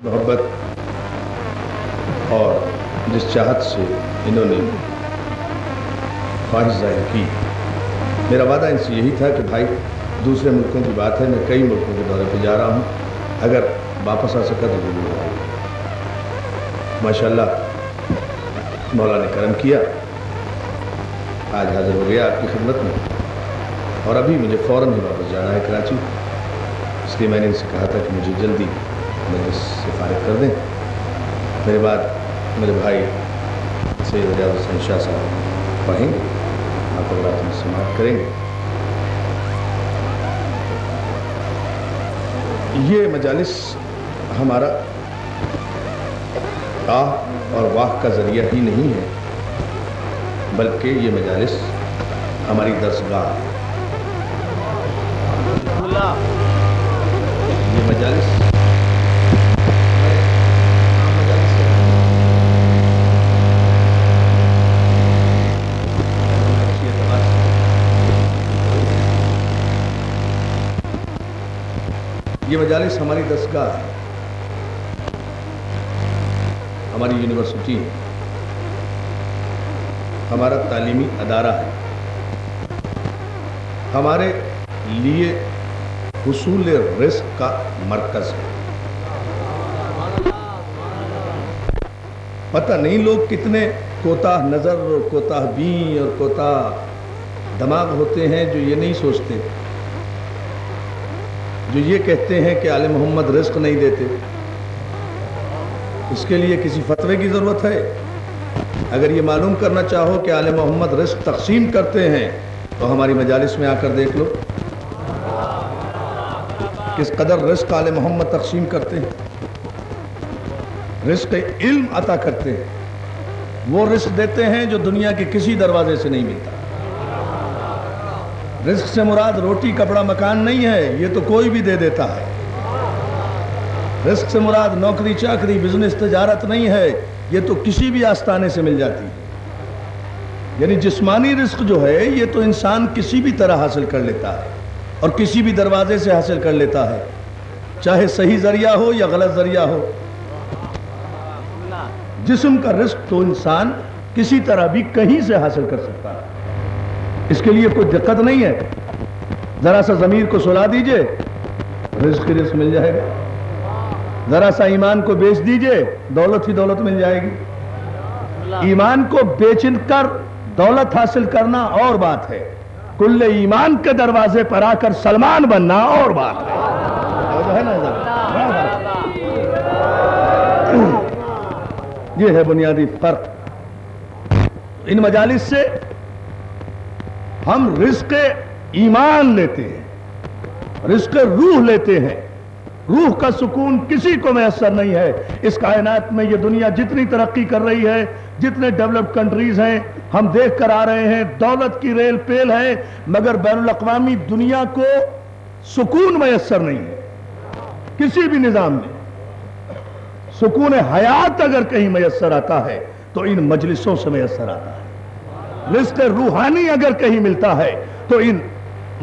محبت اور جس چاہت سے انہوں نے خواہش ظاہر کی، میرا وعدہ ان سے یہی تھا کہ بھائی دوسرے ملکوں کی بات ہے، میں کئی ملکوں کے دورے پہ جا رہا ہوں، اگر واپس آ سکا تو ضرور آؤں۔ ماشاءاللہ مولا نے کرم کیا، آج حاضر ہو گیا آپ کی خدمت میں، اور ابھی مجھے فوراً ہی واپس جانا ہے کراچی، اس لیے میں نے ان سے کہا تھا کہ مجھے جلدی مجلس سے فارغ کر دیں، میرے بعد میرے بھائی سید ریاض حسین شاہ صاحب پڑھیں گے، آپ حضرات میں سماعت کریں گے۔ یہ مجالس ہمارا آہ اور واہ کا ذریعہ ہی نہیں ہے، بلکہ یہ مجالس ہماری درسگاہ ہے۔ یہ مجالس ہماری درسگاہ ہے، ہماری یونیورسٹی ہے، ہمارا تعلیمی ادارہ ہے، ہمارے لیے حصول رزق کا مرکز ہے۔ پتہ نہیں لوگ کتنے کوتاہ نظر اور کوتاہ بین اور کوتاہ دماغ ہوتے ہیں جو یہ نہیں سوچتے، جو یہ کہتے ہیں کہ آل محمد رزق نہیں دیتے۔ اس کے لیے کسی فتوے کی ضرورت ہے؟ اگر یہ معلوم کرنا چاہو کہ آل محمد رزق تقسیم کرتے ہیں تو ہماری مجالس میں آ کر دیکھ لو کس قدر رزق آل محمد تقسیم کرتے ہیں، رزق علم عطا کرتے ہیں، وہ رزق دیتے ہیں جو دنیا کے کسی دروازے سے نہیں ملتا۔ رزق سے مراد روٹی کپڑا مکان نہیں ہے، یہ تو کوئی بھی دے دیتا ہے۔ رزق سے مراد نوکری چاکری بزنس تجارت نہیں ہے، یہ تو کسی بھی آستانے سے مل جاتی ہے۔ یعنی جسمانی رزق جو ہے یہ تو انسان کسی بھی طرح حاصل کر لیتا ہے اور کسی بھی دروازے سے حاصل کر لیتا ہے، چاہے صحیح ذریعہ ہو یا غلط ذریعہ ہو۔ جسم کا رزق تو انسان کسی طرح بھی کہیں سے حاصل کر سکتا ہے، اس کے لیے کوئی دقت نہیں ہے۔ ذرا سا ضمیر کو سلا دیجئے، رزق ہی رزق مل جائے گا۔ ذرا سا ایمان کو بیچ دیجئے، دولت ہی دولت مل جائے گی۔ ایمان کو بیچ کر دولت حاصل کرنا اور بات ہے، کل ایمان کے دروازے پر آ کر سلمان بننا اور بات ہے۔ یہ ہے بنیادی فرق۔ ان مجالس سے ہم رزق ایمان لیتے ہیں، رزق روح لیتے ہیں۔ روح کا سکون کسی کو میسر نہیں ہے۔ اس کائنات میں یہ دنیا جتنی ترقی کر رہی ہے، جتنے ڈیولپڈ کنٹریز ہیں، ہم دیکھ کر آ رہے ہیں دولت کی ریل پیل ہے، مگر بین الاقوامی دنیا کو سکون میسر نہیں ہے کسی بھی نظام میں۔ سکون حیات اگر کہیں میسر آتا ہے تو ان مجلسوں سے میسر آتا ہے۔ رزق روحانی اگر کہیں ملتا ہے تو ان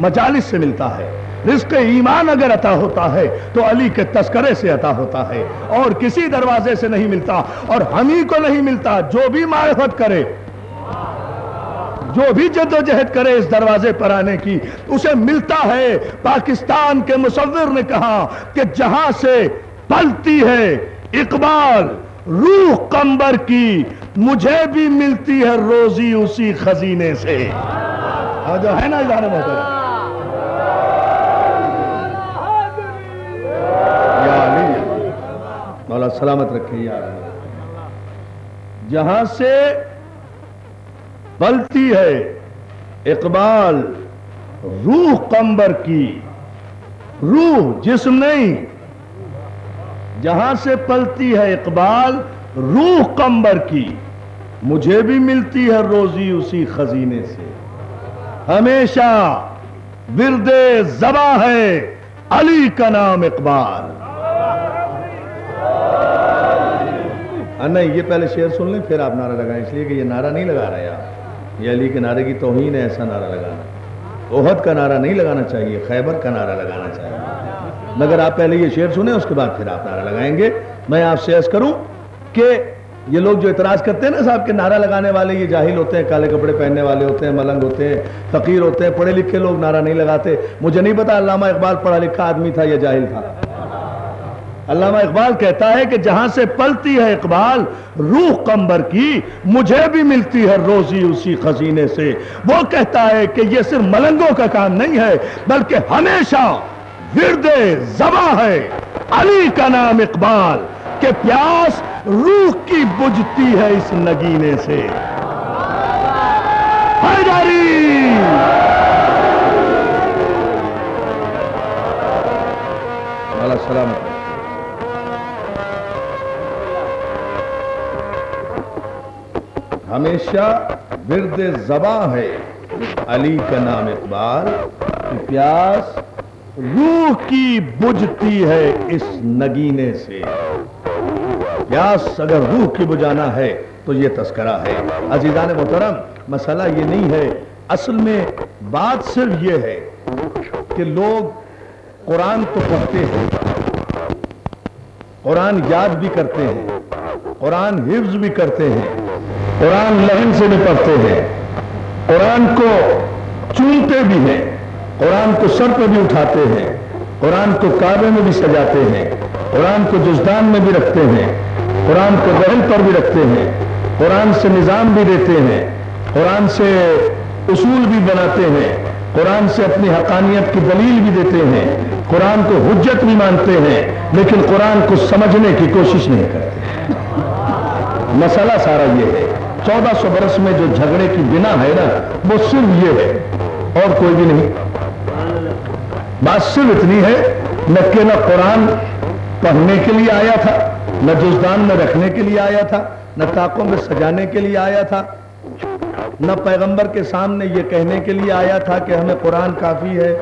مجالس سے ملتا ہے۔ رزق ایمان اگر عطا ہوتا ہے تو علی کے تذکرے سے عطا ہوتا ہے، اور کسی دروازے سے نہیں ملتا، اور ہم ہی کو نہیں ملتا۔ جو بھی معرفت کرے، جو بھی جد و جہد کرے اس دروازے پر آنے کی، اسے ملتا ہے۔ پاکستان کے مصور نے کہا کہ جہاں سے پلتی ہے اقبال روح قمبر کی، مجھے بھی ملتی ہے روزی اسی خزینے سے۔ جو ہے نا ادارے محترم، یا علی مولا سلامت رکھے یا علی۔ جہاں سے پلتی ہے اقبال روح قمبر کی، روح جسم نہیں، جہاں سے پلتی ہے اقبال روح قمبر کی، مجھے بھی ملتی ہے روزی اسی خزینے سے۔ ہمیشہ ورد زباں ہے علی کا نام اقبال۔ نہیں، یہ پہلے شعر سن لیں پھر آپ نعرہ لگائیں، اس لیے کہ یہ نعرہ نہیں لگا رہے آپ، یہ علی کے نعرے کی توہین ہے ایسا نعرہ لگانا۔ احد کا نعرہ نہیں لگانا چاہیے، خیبر کا نعرہ لگانا چاہیے۔ مگر آپ پہلے یہ شعر سنیں، اس کے بعد پھر آپ نعرہ لگائیں گے۔ میں آپ سے عرض کروں کہ یہ لوگ جو اعتراض کرتے ہیں نا صاحب کہ نعرہ لگانے والے یہ جاہل ہوتے ہیں، کالے کپڑے پہننے والے ہوتے ہیں، ملنگ ہوتے ہیں، فقیر ہوتے ہیں، پڑھے لکھے لوگ نعرہ نہیں لگاتے۔ مجھے نہیں پتا علامہ اقبال پڑھا لکھا آدمی تھا یا جاہل تھا۔ علامہ اقبال کہتا ہے کہ جہاں سے پلتی ہے اقبال روح قمبر کی، مجھے بھی ملتی ہے روزی اسی خزینے سے۔ وہ کہتا ہے کہ یہ صرف ملنگوں کا کام نہیں ہے بلکہ ہمیشہ ورد زباں ہے علی کا نام اقبال، کہ پیاس روح کی بجھتی ہے اس نگینے سے۔ حیدری السلام علیکم۔ ہمیشہ ورد زباں ہے علی کا نام اقبال، کہ پیاس روح کی بجھتی ہے اس نگینے سے۔ پیاس اگر روح کی بجھانا ہے تو یہ تذکرہ ہے۔ عزیزان محترم، مسئلہ یہ نہیں ہے، اصل میں بات صرف یہ ہے کہ لوگ قرآن تو پڑھتے ہیں، قرآن یاد بھی کرتے ہیں، قرآن حفظ بھی کرتے ہیں، قرآن لہن سے بھی پڑھتے ہیں، قرآن کو چونتے بھی ہیں، قرآن کو سر پہ بھی اٹھاتے ہیں، قرآن کو کعبے میں بھی سجاتے ہیں، قرآن کو جزدان میں بھی رکھتے ہیں، قرآن کو دہن پر بھی رکھتے ہیں، قرآن سے نظام بھی دیتے ہیں، قرآن سے اصول بھی بناتے ہیں، قرآن سے اپنی حقانیت کی دلیل بھی دیتے ہیں، قرآن کو حجت بھی مانتے ہیں، لیکن قرآن کو سمجھنے کی کوشش نہیں کرتے۔ مسئلہ سارا یہ ہے، 1400 برس میں جو جھگڑے کی بنا ہے نا، وہ صرف یہ ہے اور کوئی بھی نہیں۔ بات صرف اتنی ہے کہ نہ قرآن پڑھنے کے لیے آیا تھا، نہ جزدان میں رکھنے کے لیے آیا تھا، نہ طاقوں میں سجانے کے لیے آیا تھا، نہ پیغمبر کے سامنے یہ کہنے کے لیے آیا تھا کہ ہمیں قرآن کافی ہے۔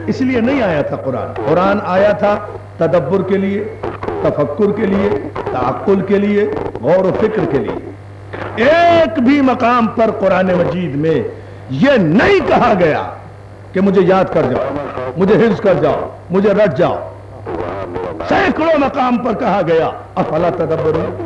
اس لیے نہیں آیا تھا قرآن۔ قرآن آیا تھا تدبر کے لیے، تفکر کے لیے، تعقل کے لیے، غور و فکر کے لیے۔ ایک بھی مقام پر قرآن مجید میں یہ نہیں کہا گیا کہ مجھے یاد کر جاؤ، مجھے حفظ کر جاؤ، مجھے رٹ جاؤ۔ سینکڑوں مقام پر کہا گیا افلا تدبرون،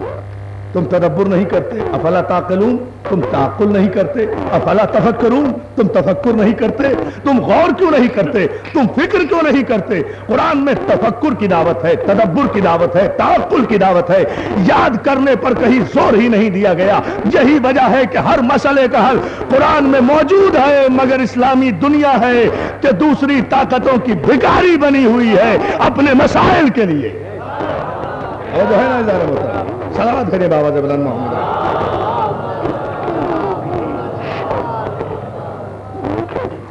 تم تدبر نہیں کرتے، افلا تعقلون، تم تعقل نہیں کرتے، افلا تفکرون، تم تفکر نہیں کرتے، تم غور کیوں نہیں کرتے، تم فکر کیوں نہیں کرتے۔ قرآن میں تفکر کی دعوت ہے، تدبر کی دعوت ہے، تعقل کی دعوت ہے، یاد کرنے پر کہیں زور ہی نہیں دیا گیا۔ یہی وجہ ہے کہ ہر مسئلے کا حل قرآن میں موجود ہے، مگر اسلامی دنیا ہے کہ دوسری طاقتوں کی بھکاری بنی ہوئی ہے اپنے مسائل کے لیے۔ اور جو ہے نا ادارہ ہوتا ہے، صلوات بھیجے بابا سے بلند محمد۔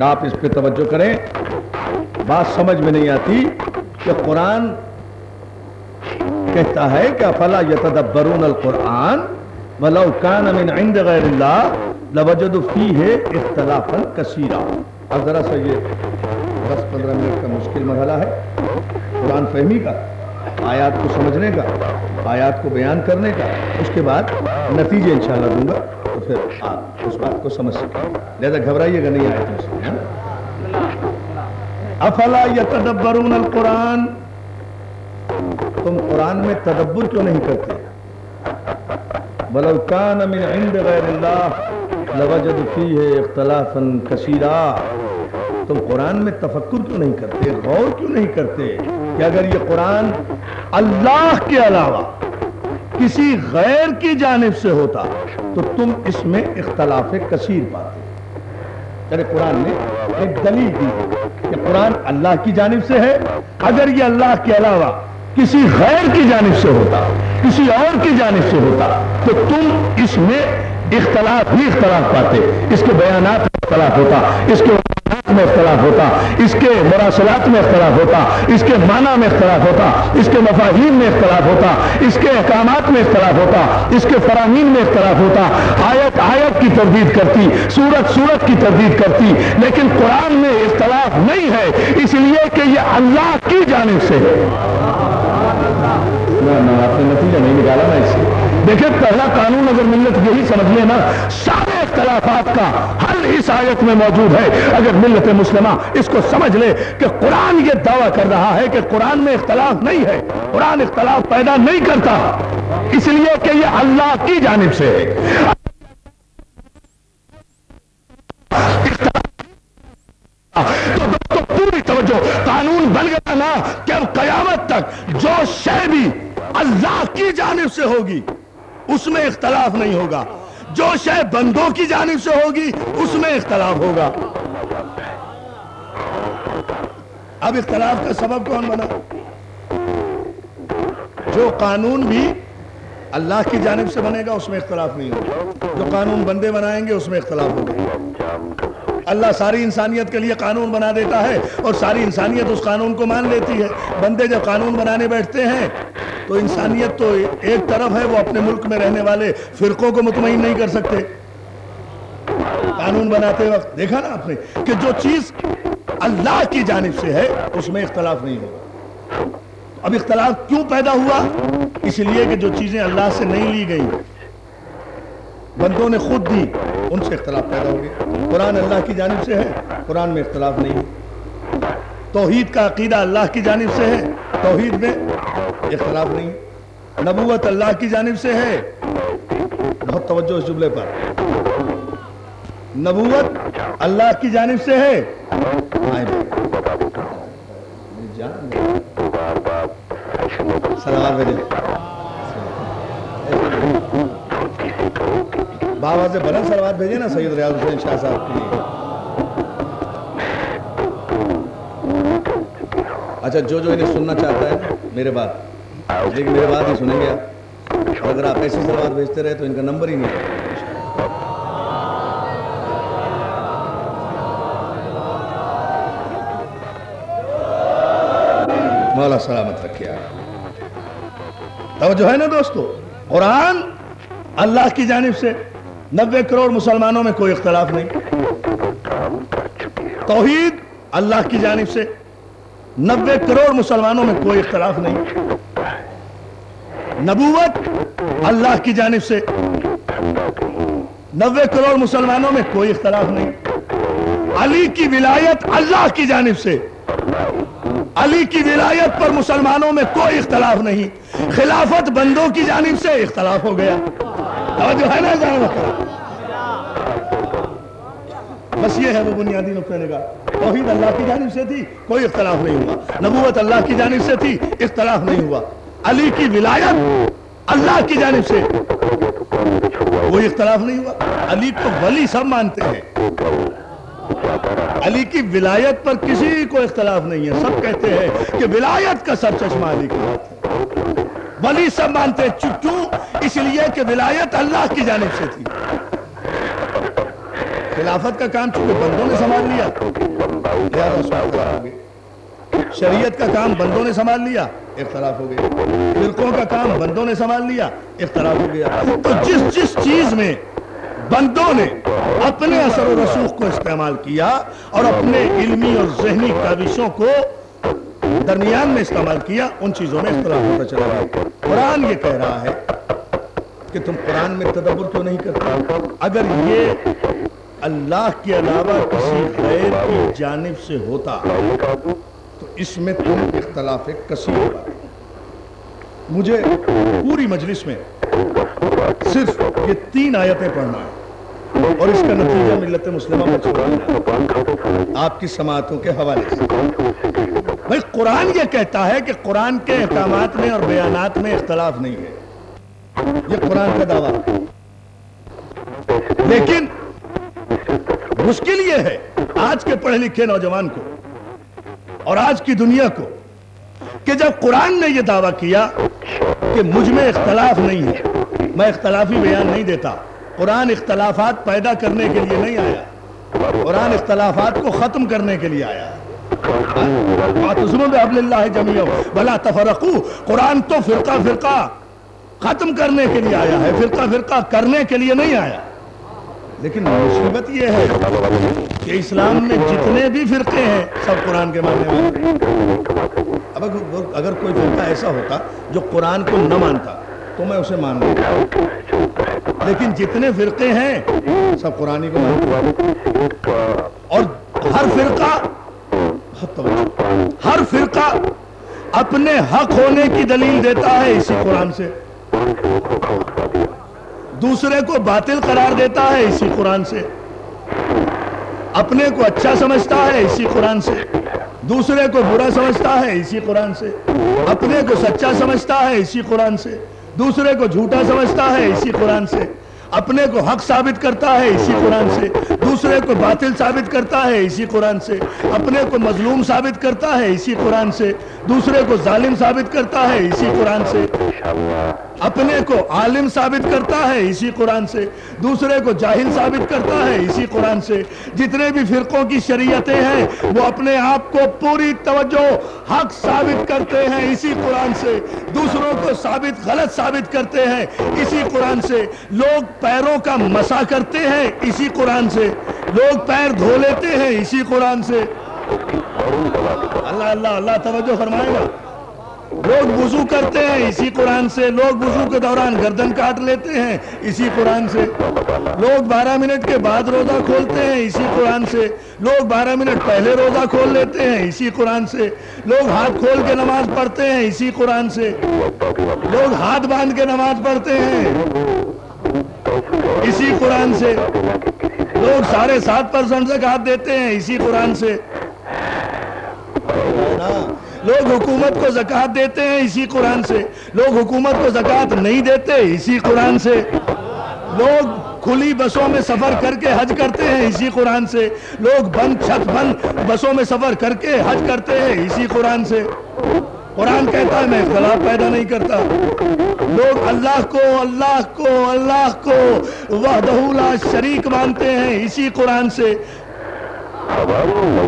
آپ اس پہ توجہ کریں، بات سمجھ میں نہیں آتی کہ قرآن کہتا ہے کہ افلا یتدبرون القرآن ولو کان من عند غیر اللہ لوجدوا فیہ اختلافا کثیرا۔ اب ذرا سا یہ 10-15 منٹ کا مشکل مرحلہ ہے قرآن فہمی کا، آیات کو سمجھنے کا، آیات کو بیان کرنے کا، اس کے بعد نتیجے انشاءاللہ دوں گا تو پھر آپ اس بات کو سمجھ سکیں، لہذا گھبرائیے گا نہیں آیتوں سے۔ افلا یتدبرون القرآن، تم قرآن میں تدبر کیوں نہیں کرتے؟ ولو کان من عند غیر اللہ لوجدوا فیہ اختلافا کثیرا، تم قرآن میں تفکر کیوں نہیں کرتے، غور کیوں نہیں کرتے کہ اگر یہ قرآن اللہ کے علاوہ کسی غیر کی جانب سے ہوتا تو تم اس میں اختلاف کثیر پاتے۔ یعنی قرآن نے ایک دلیل دی کہ قرآن اللہ کی جانب سے ہے، اگر یہ اللہ کے علاوہ کسی غیر کی جانب سے ہوتا، کسی اور کی جانب سے ہوتا تو تم اس میں اختلاف ہی اختلاف پاتے، اس کے بیانات میں اختلاف ہوتا، اس کے میں اختلاف ہوتا، اس کے مراسلات میں اختلاف ہوتا، اس کے معنی میں اختلاف ہوتا، اس کے مفاہیم میں اختلاف ہوتا، اس کے احکامات میں اختلاف ہوتا، اس کے فرامین میں اختلاف ہوتا، آیت آیت کی تردید کرتی، سورت سورت کی تردید کرتی، لیکن قرآن میں اختلاف نہیں ہے، اس لیے کہ یہ اللہ کی جانب سے ہے۔ نہ آپ نے نتیجہ نہیں نکالا نا اس سے۔ دیکھیں پہلا قانون اگر ملت یہی سمجھ لے نا، سارے اختلافات کا حل اس آیت میں موجود ہے۔ اگر ملت مسلمہ اس کو سمجھ لے کہ قرآن یہ دعویٰ کر رہا ہے کہ قرآن میں اختلاف نہیں ہے، قرآن اختلاف پیدا نہیں کرتا، اس لیے کہ یہ اللہ کی جانب سے ہے۔ تو دوستو پوری توجہ، قانون بن گیا نا کہ اب قیامت تک جو شے بھی اللہ کی جانب سے ہوگی اس میں اختلاف نہیں ہوگا، جو شے بندوں کی جانب سے ہوگی اس میں اختلاف ہوگا۔ اب اختلاف کا سبب کون بنا؟ جو قانون بھی اللہ کی جانب سے بنے گا اس میں اختلاف نہیں ہوگا، جو قانون بندے بنائیں گے اس میں اختلاف ہوگا۔ اللہ ساری انسانیت کے لیے قانون بنا دیتا ہے اور ساری انسانیت اس قانون کو مان لیتی ہے۔ بندے جب قانون بنانے بیٹھتے ہیں تو انسانیت تو ایک طرف ہے، وہ اپنے ملک میں رہنے والے فرقوں کو مطمئن نہیں کر سکتے۔ قانون بناتے وقت دیکھا نا آپ نے کہ جو چیز اللہ کی جانب سے ہے اس میں اختلاف نہیں ہوگا۔ اب اختلاف کیوں پیدا ہوا؟ اس لیے کہ جو چیزیں اللہ سے نہیں لی گئی بندوں نے خود دی، ان سے اختلاف پیدا ہو گیا۔ قرآن اللہ کی جانب سے ہے، قرآن میں اختلاف نہیں ہے۔ توحید کا عقیدہ اللہ کی جانب سے ہے، توحید میں اختلاف نہیں۔ نبوت اللہ کی جانب سے ہے، بہت توجہ اس جملے پر، نبوت اللہ کی جانب سے ہے۔ سلام بھیجیں بابا سے بلند سلوات بھیجیں نا سید ریاض حسین شاہ صاحب کے لیے۔ اچھا جو انہیں سننا چاہتا ہے میرے بات، لیکن میرے بات ہی سنیں گے آپ، اور اگر آپ ایسی سلوات بھیجتے رہے تو ان کا نمبر ہی نہیں ہے۔ مولا سلامت رکھے آپ۔ توجہ ہے نا دوستو، قرآن اللہ کی جانب سے، 90 کروڑ مسلمانوں میں کوئی اختلاف نہیں۔ توحید اللہ کی جانب سے، 90 کروڑ مسلمانوں میں کوئی اختلاف نہیں۔ نبوت اللہ کی جانب سے، 90 کروڑ مسلمانوں میں کوئی اختلاف نہیں۔ علی کی ولایت اللہ کی جانب سے، علی کی ولایت پر مسلمانوں میں کوئی اختلاف نہیں۔ خلافت بندوں کی جانب سے، اختلاف ہو گیا۔ جو ہے نا بس یہ ہے وہ بنیادی نقطہ نگاہ۔ توحید اللہ کی جانب سے تھی، کوئی اختلاف نہیں ہوا۔ نبوت اللہ کی جانب سے تھی، اختلاف نہیں ہوا۔ علی کی ولایت اللہ کی جانب سے، کوئی اختلاف نہیں ہوا۔ علی کو ولی سب مانتے ہیں، علی کی ولایت پر کسی کو اختلاف نہیں ہے۔ سب کہتے ہیں کہ ولایت کا سر چشمہ علی کی بات ہے، ولی سب مانتے ہیں۔ کیوں؟ اس لیے کہ ولایت اللہ کی جانب سے تھی۔ خلافت کا کام چونکہ بندوں نے سنبھال لیا، شریعت کا کام بندوں نے سنبھال لیا، اختلاف ہو گیا۔ فرقوں کا کام بندوں نے سنبھال لیا، اختلاف ہو گیا۔ تو جس چیز میں بندوں نے اپنے اثر و رسوخ کو استعمال کیا اور اپنے علمی اور ذہنی کاوشوں کو درمیان میں استعمال کیا، ان چیزوں میں اختلاف ہوتا چلا گیا۔ قرآن یہ کہہ رہا ہے کہ تم قرآن میں تدبر کیوں نہیں کرتے؟ اگر یہ اللہ کے علاوہ کسی غیر کی جانب سے ہوتا تو اس میں تم اختلاف کثیر ہوگا۔ مجھے پوری مجلس میں صرف یہ 3 آیتیں پڑھنا ہے اور اس کا نتیجہ ملت مسلمہ میں چھوڑنا آپ کی سماعتوں کے حوالے سے۔ بھائی قرآن یہ کہتا ہے کہ قرآن کے احکامات میں اور بیانات میں اختلاف نہیں ہے، یہ قرآن کا دعویٰ ہے۔ لیکن مشکل یہ ہے آج کے پڑھے لکھے نوجوان کو اور آج کی دنیا کو کہ جب قرآن نے یہ دعویٰ کیا کہ مجھ میں اختلاف نہیں ہے، میں اختلافی بیان نہیں دیتا، قرآن اختلافات پیدا کرنے کے لیے نہیں آیا، قرآن اختلافات کو ختم کرنے کے لیے آیا۔ واعتصموا بحبل اللہ جمیعا ولا تفرقوا، قرآن تو فرقہ فرقہ ختم کرنے کے لیے آیا ہے، فرقہ فرقہ کرنے کے لیے نہیں آیا۔ لیکن مصیبت یہ ہے کہ اسلام میں جتنے بھی فرقے ہیں سب قرآن کے ماننے والے۔ اب اگر کوئی فرقہ ایسا ہوتا جو قرآن کو نہ مانتا تو میں اسے مان لیتا، لیکن جتنے فرقے ہیں سب قرآنی کو اور ہر فرقہ اپنے حق ہونے کی دلیل دیتا ہے اسی قرآن سے، دوسرے کو باطل قرار دیتا ہے اسی قرآن سے، اپنے کو اچھا سمجھتا ہے اسی قرآن سے، دوسرے کو برا سمجھتا ہے اسی قرآن سے، اپنے کو سچا سمجھتا ہے اسی قرآن سے، دوسرے کو جھوٹا سمجھتا ہے اسی قرآن سے، اپنے کو حق ثابت کرتا ہے اسی قرآن سے، دوسرے کو باطل ثابت کرتا ہے اسی قرآن سے، اپنے کو مظلوم ثابت کرتا ہے اسی قرآن سے، دوسرے کو ظالم ثابت کرتا ہے اسی قرآن سے، اپنے کو عالم ثابت کرتا ہے اسی قرآن سے، دوسرے کو جاہل ثابت کرتا ہے اسی قرآن سے۔ جتنے بھی فرقوں کی شریعتیں ہیں وہ اپنے آپ کو پوری توجہ حق ثابت کرتے ہیں اسی قرآن سے، دوسروں کو غلط ثابت کرتے ہیں اسی قرآن سے۔ لوگ پیروں کا مسح کرتے ہیں اسی قرآن سے، لوگ پیر دھو لیتے ہیں اسی قرآن سے۔ اللہ اللہ اللہ توجہ فرمائے گا۔ لوگ وضو کرتے ہیں اسی قرآن سے، لوگ وضو کے دوران گردن کاٹ لیتے ہیں اسی قرآن سے، لوگ 12 منٹ کے بعد روزہ کھولتے ہیں اسی قرآن سے، لوگ 12 منٹ پہلے روزہ کھول لیتے ہیں اسی قرآن سے، لوگ ہاتھ کھول کے نماز پڑھتے ہیں اسی قرآن سے، لوگ ہاتھ باندھ کے نماز پڑھتے ہیں اسی قرآن سے، لوگ 7.5% زکوٰۃ دیتے ہیں اسی قرآن سے، لوگ حکومت کو زکوٰۃ دیتے ہیں اسی قرآن سے، لوگ حکومت کو زکوٰۃ نہیں دیتے اسی قرآن سے، لوگ کھلی بسوں میں سفر کر کے حج کرتے ہیں اسی قرآن سے، لوگ چھت بند بسوں میں سفر کر کے حج کرتے ہیں اسی قرآن سے۔ قرآن کہتا ہے میں اختلاف پیدا نہیں کرتا۔ لوگ اللہ کو وحدہ لا شریک مانتے ہیں اسی قرآن سے،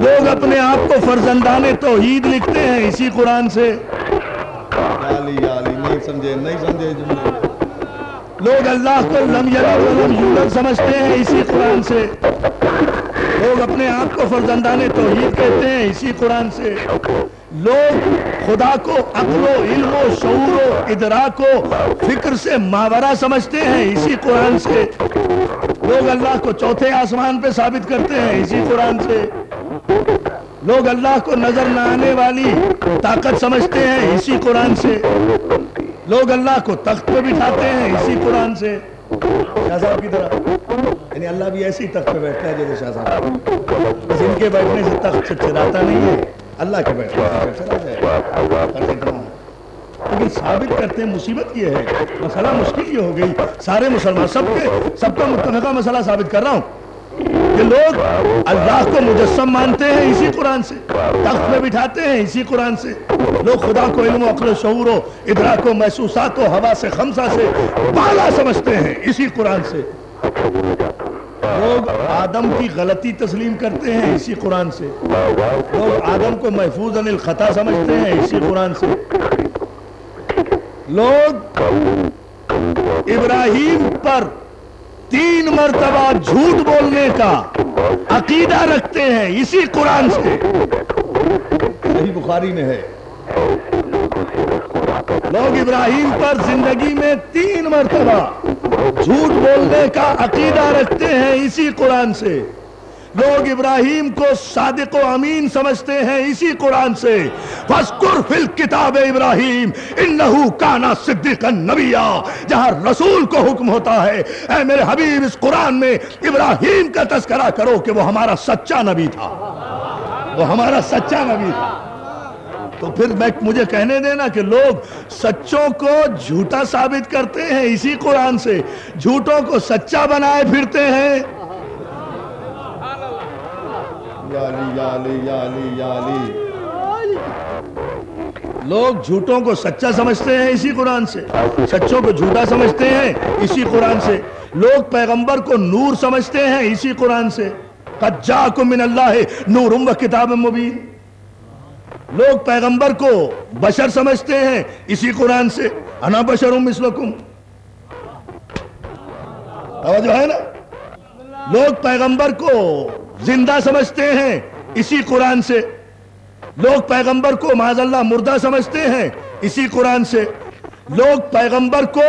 لوگ اپنے آپ کو فرزندان توحید لکھتے ہیں اسی قرآن سے۔ نہیں سمجھے لوگ اللہ کو لم یلد ولم یولد سمجھتے ہیں اسی قرآن سے، لوگ اپنے آپ کو فرزندان توحید کہتے ہیں اسی قرآن سے، لوگ خدا کو عقل و علم و شعور و ادراک و فکر سے ماورا سمجھتے ہیں اسی قرآن سے، لوگ اللہ کو چوتھے آسمان پہ ثابت کرتے ہیں اسی قرآن سے، لوگ اللہ کو نظر نہ آنے والی طاقت سمجھتے ہیں اسی قرآن سے، لوگ اللہ کو تخت پہ بٹھاتے ہیں اسی قرآن سے۔ شاہ صاحب کی طرح یعنی اللہ بھی ایسی تخت پہ بیٹھتا ہے جیسے شاہ صاحب، بس ان کے بیٹھنے سے تخت سے چراتا نہیں ہے، اللہ کے بیٹھنے سے چلا جائے۔ لیکن ثابت کرتے ہیں، مصیبت یہ ہے، مسئلہ مشکل یہ ہو گئی، سارے مسلمان سب کا متفقہ مسئلہ ثابت کر رہا ہوں کہ لوگ اللہ کو مجسم مانتے ہیں اسی قرآن سے، تخت میں بٹھاتے ہیں اسی قرآن سے، لوگ خدا کو علم و عقل و شعور و ادراک و محسوسات و حواس خمسہ سے بالا سمجھتے ہیں اسی قرآن سے، لوگ آدم کی غلطی تسلیم کرتے ہیں اسی قرآن سے، لوگ آدم کو محفوظ عن الخطا سمجھتے ہیں اسی قرآن سے، لوگ ابراہیم پر 3 مرتبہ جھوٹ بولنے کا عقیدہ رکھتے ہیں اسی قرآن سے، صحیح بخاری میں ہے، لوگ ابراہیم پر زندگی میں 3 مرتبہ جھوٹ بولنے کا عقیدہ رکھتے ہیں اسی قرآن سے، لوگ ابراہیم کو صادق و امین سمجھتے ہیں اسی قرآن سے، فَاذْكُرْ فِي الْكِتَابِ ابراہیم اِنَّهُ كَانَ صِدِّقًا نَبِيًّا، جہاں رسول کو حکم ہوتا ہے اے میرے حبیب اس قرآن میں ابراہیم کا تذکرہ کرو کہ وہ ہمارا سچا نبی تھا، وہ ہمارا سچا نبی تھا۔ تو پھر مجھے کہنے دینا کہ لوگ سچوں کو جھوٹا ثابت کرتے ہیں اسی قرآن سے، جھوٹوں کو سچا بنائے پھرتے ہیں۔ لوگ جھوٹوں کو سچا سمجھتے ہیں اسی قرآن سے، سچوں کو جھوٹا سمجھتے ہیں اسی قرآن سے، لوگ پیغمبر کو نور سمجھتے ہیں اسی قرآن سے، قد جاءکم من اللہ نور و کتاب مبین، لوگ پیغمبر کو بشر سمجھتے ہیں اسی قرآن سے، انا بشر مثلکم، توجہ ہے نا، لوگ پیغمبر کو زندہ سمجھتے ہیں اسی قرآن سے، لوگ پیغمبر کو معاذ اللہ مردہ سمجھتے ہیں اسی قرآن سے، لوگ پیغمبر کو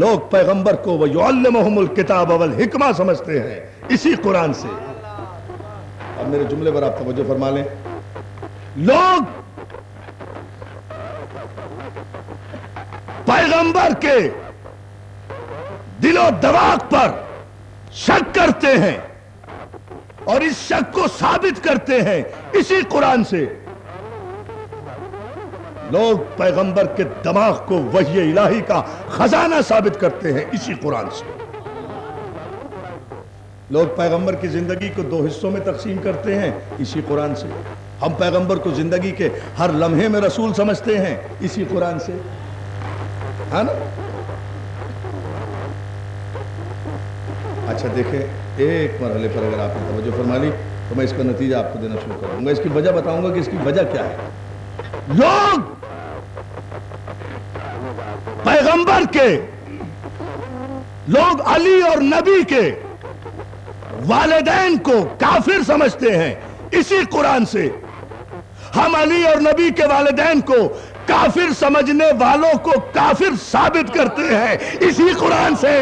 لوگ پیغمبر کو وَيُعَلِّمُهُمُ الْكِتَابَ وَالْحِکْمَةَ سمجھتے ہیں اسی قرآن سے. اب میرے جملے پر آپ توجہ فرما لیں. لوگ پیغمبر کے دل و دماغ پر شک کرتے ہیں اور اس شک کو ثابت کرتے ہیں اسی قرآن سے. لوگ پیغمبر کے دماغ کو وحی الہی کا خزانہ ثابت کرتے ہیں اسی قرآن سے. لوگ پیغمبر کی زندگی کو 2 حصوں میں تقسیم کرتے ہیں اسی قرآن سے. ہم پیغمبر کو زندگی کے ہر لمحے میں رسول سمجھتے ہیں اسی قرآن سے. ہاں نا؟ اچھا دیکھیں، ایک مرحلے پر اگر آپ نے توجہ فرما لی تو میں اس کا نتیجہ آپ کو دینا شروع کروں گا. اس کی وجہ بتاؤں گا کہ اس کی وجہ کیا ہے. لوگ پیغمبر کے، لوگ علی اور نبی کے والدین کو کافر سمجھتے ہیں اسی قرآن سے. ہم علی اور نبی کے والدین کو کافر سمجھنے والوں کو کافر ثابت کرتے ہیں اسی قرآن سے.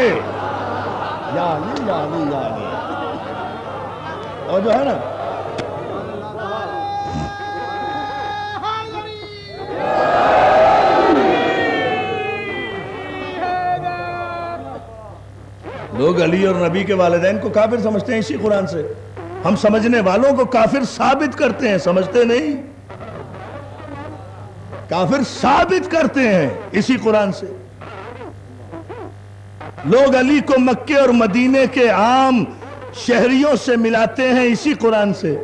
یا علی یا علی یا علی. اور جو ہے نا لوگ علی اور نبی کے والدین کو کافر سمجھتے ہیں اسی قرآن سے. ہم سمجھنے والوں کو کافر ثابت کرتے ہیں، سمجھتے نہیں، کافر ثابت کرتے ہیں اسی قرآن سے. لوگ علی کو مکے اور مدینے کے عام شہریوں سے ملاتے ہیں اسی قرآن سے.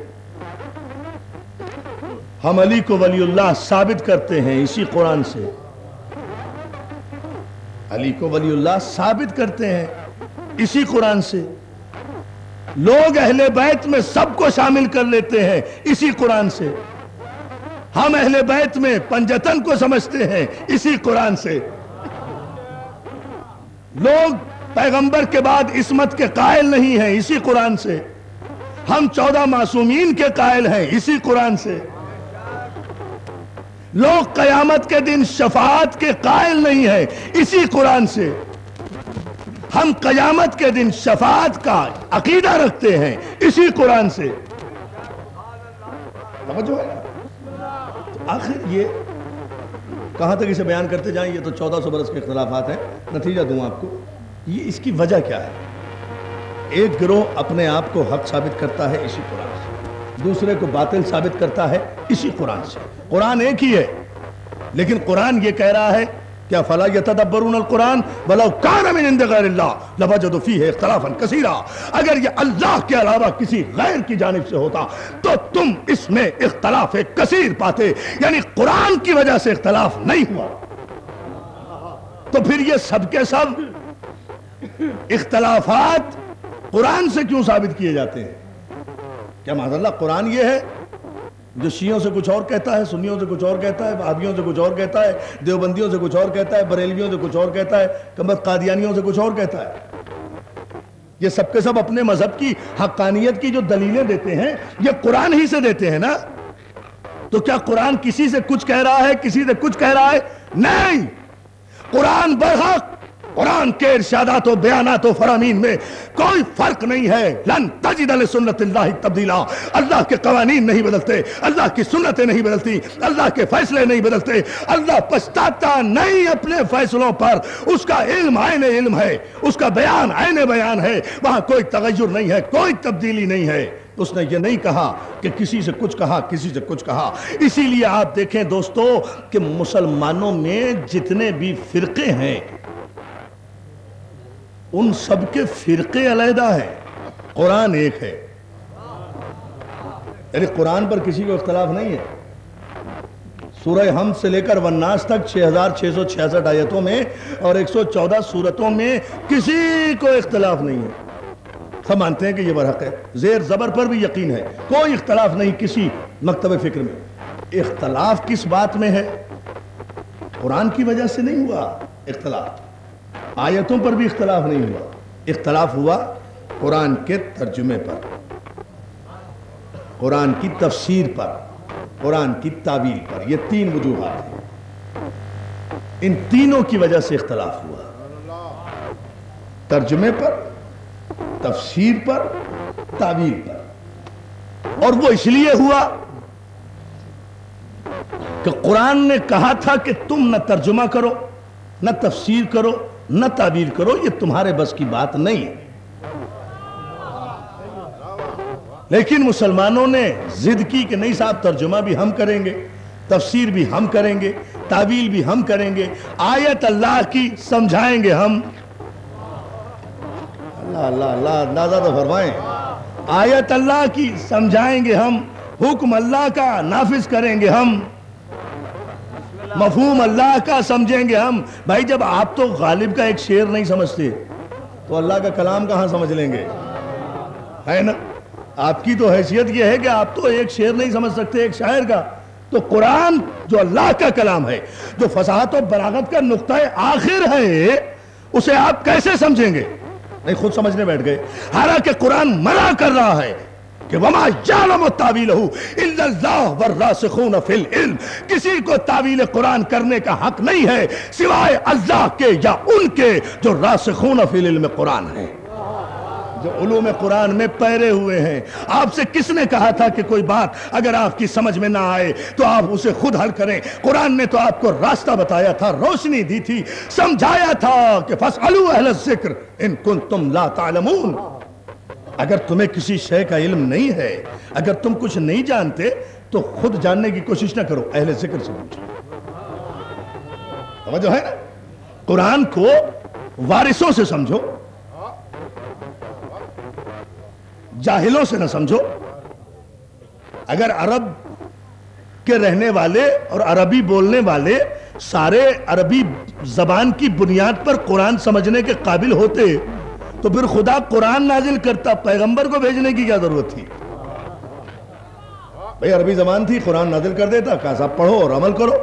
ہم علی کو ولی اللہ ثابت کرتے ہیں اسی قرآن سے. علی کو ولی اللہ ثابت کرتے ہیں اسی قرآن سے. لوگ اہل بیت میں سب کو شامل کر لیتے ہیں اسی قرآن سے. ہم اہل بیت میں پنجتن کو سمجھتے ہیں اسی قرآن سے. لوگ پیغمبر کے بعد عصمت کے قائل نہیں ہیں اسی قرآن سے. ہم 14 معصومین کے قائل ہیں اسی قرآن سے. لوگ قیامت کے دن شفاعت کے قائل نہیں ہیں اسی قرآن سے. ہم قیامت کے دن شفاعت کا عقیدہ رکھتے ہیں اسی قرآن سے. توجہ ہے؟ آخر یہ کہاں تک اسے بیان کرتے جائیں؟ یہ تو 1400 برس کے اختلافات ہیں. نتیجہ دوں آپ کو، یہ اس کی وجہ کیا ہے؟ ایک گروہ اپنے آپ کو حق ثابت کرتا ہے اسی قرآن سے، دوسرے کو باطل ثابت کرتا ہے اسی قرآن سے. قرآن ایک ہی ہے، لیکن قرآن یہ کہہ رہا ہے کیا فلا یتدبرون القرآن ولو کان من عند غیر اللہ لوجدوا فیہ اختلافا کثیرا. اگر یہ اللہ کے علاوہ کسی غیر کی جانب سے ہوتا تو تم اس میں اختلاف کثیر پاتے. یعنی قرآن کی وجہ سے اختلاف نہیں ہوا تو پھر یہ سب کے سب اختلافات قرآن سے کیوں ثابت کیے جاتے ہیں؟ کیا معاذاللہ قرآن یہ ہے جو شیعوں سے کچھ اور کہتا ہے، سنیوں سے کچھ اور کہتا ہے، وہابیوں سے کچھ اور کہتا ہے، دیوبندیوں سے کچھ اور کہتا ہے، بریلویوں سے کچھ اور کہتا ہے، کمبخت قادیانیوں سے کچھ اور کہتا ہے؟ یہ سب کے سب اپنے مذہب کی حقانیت کی جو دلیلیں دیتے ہیں یہ قرآن ہی سے دیتے ہیں نا. تو کیا قرآن کسی سے کچھ کہہ رہا ہے، کسی سے کچھ کہہ رہا ہے؟ نہیں. قرآن برحق، قرآن کے ارشادات و بیانات و فرامین میں کوئی فرق نہیں ہے. لن تجد لسنت اللہ تبدیلا. اللہ کے قوانین نہیں بدلتے، اللہ کی سنتیں نہیں بدلتی، اللہ کے فیصلے نہیں بدلتے. اللہ پچھتاتا نہیں اپنے فیصلوں پر. اس کا علم عین علم ہے، اس کا بیان عین بیان ہے. وہاں کوئی تغیر نہیں ہے، کوئی تبدیلی نہیں ہے. اس نے یہ نہیں کہا کہ کسی سے کچھ کہا، کسی سے کچھ کہا. اسی لیے آپ دیکھیں دوستو کہ مسلمانوں میں جتنے بھی فرقے ہیں ان سب کے فرقے علیحدہ ہیں، قرآن ایک ہے. یعنی قرآن پر کسی کو اختلاف نہیں ہے. سورہ حمد سے لے کر والناس تک 6666 آیتوں میں اور 114 سورتوں میں کسی کو اختلاف نہیں ہے. سب مانتے ہیں کہ یہ برحق ہے. زیر زبر پر بھی یقین ہے. کوئی اختلاف نہیں کسی مکتب فکر میں. اختلاف کس بات میں ہے؟ قرآن کی وجہ سے نہیں ہوا اختلاف. آیتوں پر بھی اختلاف نہیں ہوا. اختلاف ہوا قرآن کے ترجمے پر، قرآن کی تفسیر پر، قرآن کی تعویل پر. یہ 3 وجوہات ہیں. ان تینوں کی وجہ سے اختلاف ہوا. ترجمے پر، تفسیر پر، تعبیر پر. اور وہ اس لیے ہوا کہ قرآن نے کہا تھا کہ تم نہ ترجمہ کرو، نہ تفسیر کرو، نہ تعبیر کرو، یہ تمہارے بس کی بات نہیں ہے. لیکن مسلمانوں نے ضد کی کہ نہیں صاحب، ترجمہ بھی ہم کریں گے، تفسیر بھی ہم کریں گے، تعویل بھی ہم کریں گے، آیت اللہ کی سمجھائیں گے ہم. اللہ اللہ اللہ اندازہ تو فرمائیں. آیت اللہ کی سمجھائیں گے ہم، حکم اللہ کا نافذ کریں گے ہم، مفہوم اللہ کا سمجھیں گے ہم. بھائی جب آپ تو غالب کا ایک شعر نہیں سمجھتے تو اللہ کا کلام کہاں سمجھ لیں گے؟ ہے نا؟ آپ کی تو حیثیت یہ ہے کہ آپ تو ایک شعر نہیں سمجھ سکتے ایک شاعر کا، تو قرآن جو اللہ کا کلام ہے، جو فصاحت و بلاغت کا نقطہ آخر ہے، اسے آپ کیسے سمجھیں گے؟ نہیں، خود سمجھنے بیٹھ گئے. حالانکہ قرآن منع کر رہا ہے کہ وَمَا يَعْلَمُ تَأْوِيلَهُ إِلَّا اللَّهُ وَالرَّاسِخُونَ فِي الْعِلْمِ. کسی کو تعویل قرآن کرنے کا حق نہیں ہے سوائے اللہ کے یا ان کے جو راسخون فی العلم قرآن ہیں، جو علوم قرآن میں پیرے ہوئے ہیں. آپ سے کس نے کہا تھا کہ کوئی بات اگر آپ کی سمجھ میں نہ آئے تو آپ اسے خود حل کریں؟ قرآن نے تو آپ کو راستہ بتایا تھا، روشنی دی تھی، سمجھایا تھا کہ فَاسْأَلُوا أَهْلَ الذِّكْرِ إِن كُنتُمْ لَا تَعْلَمُونَ. اگر تمہیں کسی شے کا علم نہیں ہے، اگر تم کچھ نہیں جانتے تو خود جاننے کی کوشش نہ کرو، اہل ذکر سے پوچھو. سمجھو ہے نا؟ قرآن کو وارثوں سے سمجھو، جاہلوں سے نہ سمجھو. اگر عرب کے رہنے والے اور عربی بولنے والے سارے عربی زبان کی بنیاد پر قرآن سمجھنے کے قابل ہوتے تو پھر خدا قرآن نازل کرتا، پیغمبر کو بھیجنے کی کیا ضرورت تھی؟ بھئی عربی زبان تھی، قرآن نازل کر دیتا، کہا صاحب پڑھو اور عمل کرو.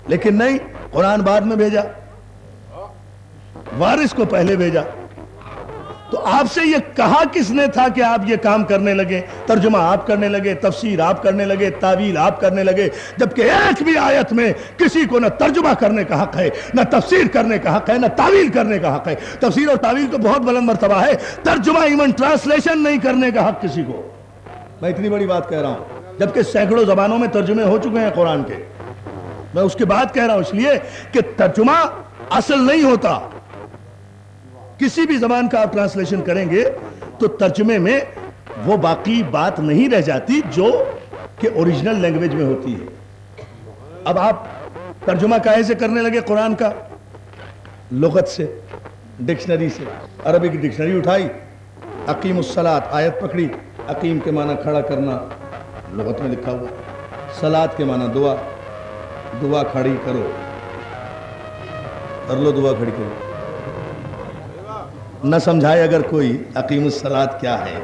لیکن نہیں، قرآن بعد میں بھیجا، وارث کو پہلے بھیجا. تو آپ سے یہ کہا کس نے تھا کہ آپ یہ کام کرنے لگے؟ ترجمہ آپ کرنے لگے، تفسیر آپ کرنے لگے، تعویل آپ کرنے لگے، جبکہ ایک بھی آیت میں کسی کو نہ ترجمہ کرنے کا حق ہے، نہ تفسیر کرنے کا حق ہے، نہ تعویل کرنے کا حق ہے. تفسیر اور تعویل تو بہت بلند مرتبہ ہے، ترجمہ ایون ٹرانسلیشن نہیں کرنے کا حق کسی کو. میں اتنی بڑی بات کہہ رہا ہوں جبکہ سینکڑوں زبانوں میں ترجمے ہو چکے ہیں قرآن کے. میں اس کے بعد کہہ رہا ہوں اس لیے کہ ترجمہ اصل نہیں ہوتا. کسی بھی زبان کا آپ ٹرانسلیشن کریں گے تو ترجمے میں وہ باقی بات نہیں رہ جاتی جو کہ اوریجنل لینگویج میں ہوتی ہے. اب آپ ترجمہ کہے سے کرنے لگے قرآن کا؟ لغت سے، ڈکشنری سے. عربی کی ڈکشنری اٹھائی، اقیم الصلاۃ آیت پکڑی، اقیم کے معنی کھڑا کرنا، لغت میں لکھا ہوا. صلاۃ کے معنی دعا، دعا کھڑی کرو، کر لو دعا کھڑی کرو. نہ سمجھائے اگر کوئی اقیم الصلاۃ کیا ہے،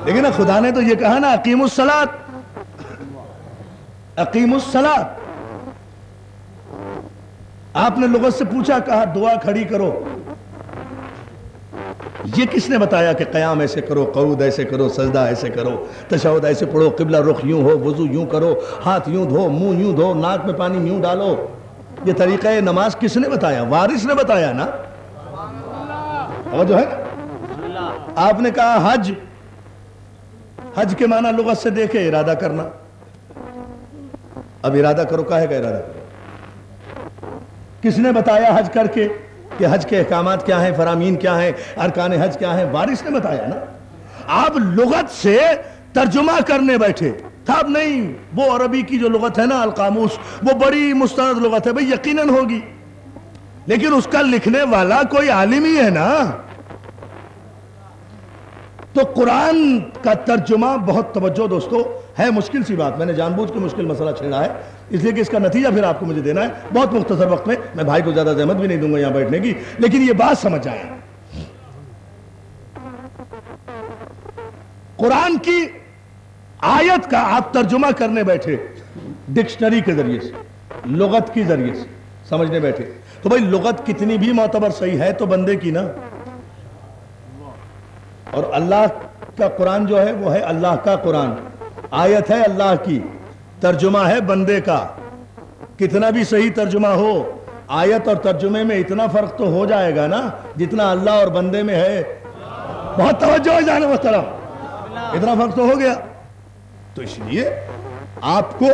لیکن خدا نے تو یہ کہا نا اقیم الصلاۃ، اقیم الصلاۃ. آپ نے لغت سے پوچھا، کہا دعا کھڑی کرو. یہ کس نے بتایا کہ قیام ایسے کرو، قعود ایسے کرو، سجدہ ایسے کرو، تشہد ایسے پڑھو، قبلہ رخ یوں ہو، وضو یوں کرو، ہاتھ یوں دھو، منہ یوں دھو، ناک میں پانی یوں ڈالو؟ یہ طریقہ نماز کس نے بتایا؟ وارث نے بتایا نا. اور جو ہے آپ نے کہا حج، حج کے معنی لغت سے دیکھے ارادہ کرنا. اب ارادہ کرو، کاہے کا ارادہ کرو؟ کس نے بتایا حج کر کے کہ حج کے احکامات کیا ہیں، فرامین کیا ہیں، ارکان حج کیا ہیں؟ وارث نے بتایا نا. آپ لغت سے ترجمہ کرنے بیٹھے تھا. اب نہیں، وہ عربی کی جو لغت ہے نا القاموس، وہ بڑی مستند لغت ہے، بھئی یقیناً ہوگی، لیکن اس کا لکھنے والا کوئی عالم ہی ہے نا. تو قرآن کا ترجمہ بہت توجہ دوستو ہے، مشکل سی بات. میں نے جان بوجھ کے مشکل مسئلہ چھیڑا ہے اس لیے کہ اس کا نتیجہ پھر آپ کو مجھے دینا ہے بہت مختصر وقت میں. میں بھائی کو زیادہ زحمت بھی نہیں دوں گا یہاں بیٹھنے کی، لیکن یہ بات سمجھ جائیں. قرآن کی آیت کا آپ ترجمہ کرنے بیٹھے ڈکشنری کے ذریعے سے، لغت کی ذریعے سے سمجھنے بیٹھے، تو بھائی لغت کتنی بھی معتبر صحیح ہے تو بندے کی نا. اور اللہ کا قرآن جو ہے وہ ہے اللہ کا قرآن، آیت ہے اللہ کی، ترجمہ ہے بندے کا. کتنا بھی صحیح ترجمہ ہو، آیت اور ترجمے میں اتنا فرق تو ہو جائے گا نا جتنا اللہ اور بندے میں ہے. بہت توجہ ہے جان محترم, اتنا فرق تو ہو گیا. تو اس لیے آپ کو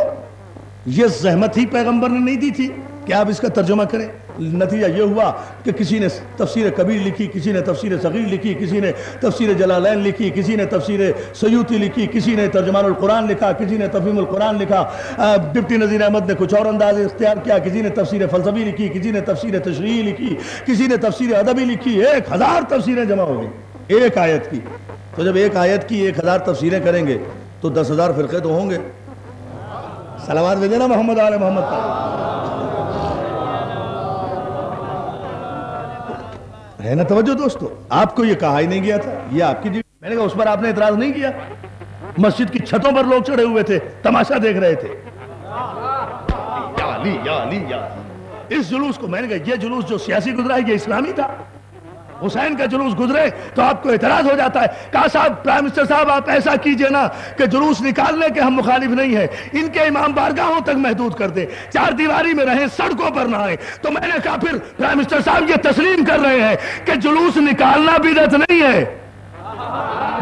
یہ زحمت ہی پیغمبر نے نہیں دی تھی کہ آپ اس کا ترجمہ کریں. نتیجہ یہ ہوا کہ کسی نے تفسیر کبیر لکھی, کسی نے تفسیر صغیر لکھی, کسی نے تفسیر جلالین لکھی, کسی نے تفسیر سیوطی لکھی, کسی نے ترجمان القرآن لکھا, کسی نے تفہیم القرآن لکھا. ڈپٹی نذیر احمد نے کچھ اور انداز اختیار کیا, کسی نے تفسیر فلسفی لکھی, کسی نے تفسیر تشریعی لکھی, کسی نے تفسیر ادبی لکھی. 1000 تفسیریں جمع ہو گئی ایک آیت کی. تو جب ایک آیت کی 1000 تفسیریں کریں گے تو 10,000 فرقے تو ہوں گے. صلوات بھیجے نا محمد آل محمد پر. ہے نا توجہ دوستو؟ آپ کو یہ کہا ہی نہیں گیا تھا, یہ آپ کی میں نے کہا اس پر آپ نے اعتراض نہیں کیا. مسجد کی چھتوں پر لوگ چڑھے ہوئے تھے, تماشا دیکھ رہے تھے. یا علی یا علی یا علی. اس جلوس کو میں نے کہا یہ جلوس جو سیاسی گزرا ہے یہ اسلامی تھا. حسین کا جلوس گزرے تو آپ کو اعتراض ہو جاتا ہے. کہا صاحب پرائم منسٹر صاحب آپ ایسا کیجئے نا کہ جلوس نکالنے کے ہم مخالف نہیں ہیں, ان کے امام بارگاہوں تک محدود کر دیں, 4 دیواری میں رہیں, سڑکوں پر نہ آئیں. تو میں نے کہا پھر پرائم منسٹر صاحب یہ تسلیم کر رہے ہیں کہ جلوس نکالنا بدعت نہیں ہے.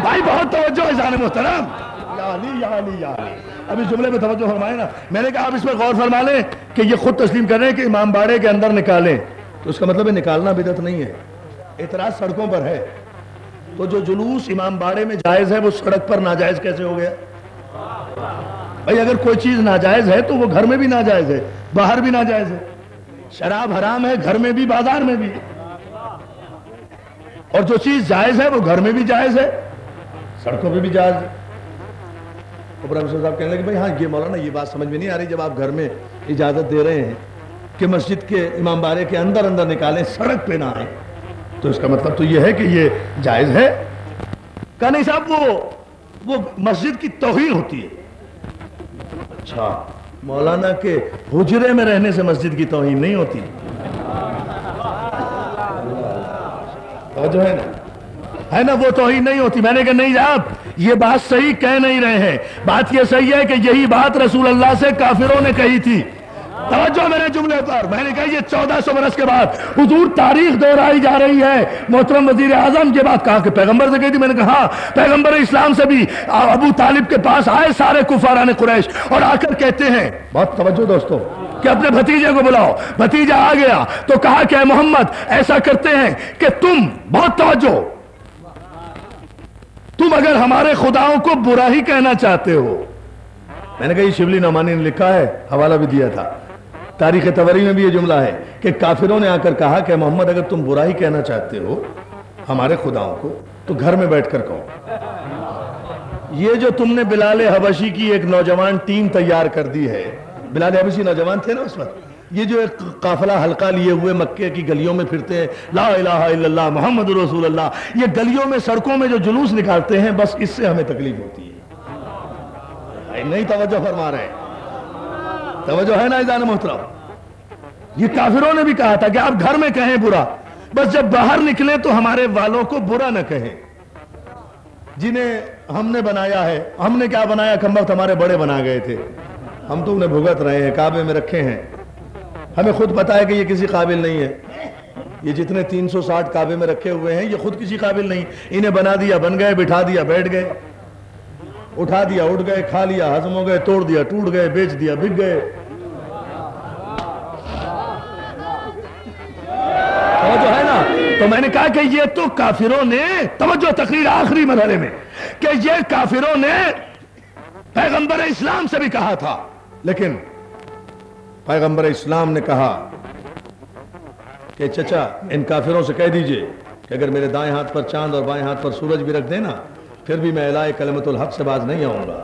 بھائی بہت توجہ ہے جان محترم. یا علی یا علی یا علی. اب اس جملے میں توجہ فرمائیں نا. میں نے کہا آپ اس پر غور فرما لیں کہ یہ خود تسلیم کر رہے ہیں کہ امام باڑے کے اندر نکالیں, تو اس کا مطلب ہے نکالنا بدعت نہیں ہے. اعتراض سڑکوں پر ہے. تو جو جلوس امام باڑے میں جائز ہے وہ سڑک پر ناجائز کیسے ہو گیا؟ بھائی اگر کوئی چیز ناجائز ہے تو وہ گھر میں بھی ناجائز ہے, باہر بھی ناجائز ہے. شراب حرام ہے گھر میں بھی بازار میں بھی, اور جو چیز جائز ہے وہ گھر میں بھی جائز ہے, سڑکوں پہ بھی جائز ہے. تو پروفیسر صاحب کہنے لگے بھائی ہاں یہ مولانا یہ بات سمجھ میں نہیں آ رہی, جب آپ گھر میں اجازت دے رہے ہیں کہ مسجد کے امام باڑے کے اندر نکالیں, سڑک پہ نہ آئیں, تو اس کا مطلب تو یہ ہے کہ یہ جائز ہے. کہا نہیں صاحب وہ مسجد کی توہین ہوتی ہے. اچھا مولانا کے حجرے میں رہنے سے مسجد کی توہین نہیں ہوتی. جو ہے نا وہ توہین نہیں ہوتی. میں نے کہا نہیں صاحب یہ بات صحیح کہہ نہیں رہے ہیں. بات یہ صحیح ہے کہ یہی بات رسول اللہ سے کافروں نے کہی تھی. توجہ میرے جملے پر. میں نے کہا یہ 1400 برس کے بعد حضور تاریخ دہرائی جا رہی ہے. محترم وزیر اعظم یہ بات کہا کہ پیغمبر سے کہی تھی. میں نے کہا ہاں پیغمبر اسلام سے بھی ابو طالب کے پاس آئے سارے کفاران قریش اور آ کر کہتے ہیں, بہت توجہ دوستو, کہ اپنے بھتیجے کو بلاؤ. بھتیجا آ گیا تو کہا کہ اے محمد ایسا کرتے ہیں کہ تم, بہت توجہ, تم اگر ہمارے خداؤں کو برا ہی کہنا چاہتے ہو. میں نے کہا یہ شبلی نعمانی نے لکھا ہے, حوالہ بھی دیا تھا. تاریخ طبری میں بھی یہ جملہ ہے کہ کافروں نے آ کر کہا کہ محمد اگر تم برا ہی کہنا چاہتے ہو ہمارے خداؤں کو تو گھر میں بیٹھ کر کہو. یہ جو تم نے بلال حبشی کی ایک نوجوان ٹیم تیار کر دی ہے, بلال حبشی نوجوان تھے نا اس وقت, یہ جو ایک قافلہ حلقہ لیے ہوئے مکے کی گلیوں میں پھرتے ہیں, لا الہ الا اللہ محمد رسول اللہ, یہ گلیوں میں سڑکوں میں جو جلوس نکالتے ہیں, بس اس سے ہمیں تکلیف ہوتی ہے. نہیں توجہ فرما رہے ہیں, توجہ ہے نا عزیزان محترم. یہ کافروں نے بھی کہا تھا کہ آپ گھر میں کہیں برا, بس جب باہر نکلیں تو ہمارے والوں کو برا نہ کہیں. جنہیں ہم نے بنایا ہے, ہم نے کیا بنایا, کم وقت ہمارے بڑے بنا گئے تھے, ہم تو انہیں بھگت رہے ہیں, کعبے میں رکھے ہیں. ہمیں خود پتا ہے کہ یہ کسی قابل نہیں ہے. یہ جتنے 360 کعبے میں رکھے ہوئے ہیں یہ خود کسی قابل نہیں. انہیں بنا دیا بن گئے, بٹھا دیا بیٹھ گئے, اٹھا دیا اٹھ گئے, کھا لیا ہضم ہو گئے, توڑ دیا ٹوٹ گئے, بیچ دیا بک گئے. توجہ ہے نا. تو میں نے کہا کہ یہ تو کافروں نے, توجہ تقریر آخری مرحلے میں, کہ یہ کافروں نے پیغمبر اسلام سے بھی کہا تھا, لیکن پیغمبر اسلام نے کہا کہ چچا ان کافروں سے کہہ دیجئے کہ اگر میرے دائیں ہاتھ پر چاند اور بائیں ہاتھ پر سورج بھی رکھ دینا پھر بھی میں اعلی کلمت الحق سے باز نہیں آؤں گا.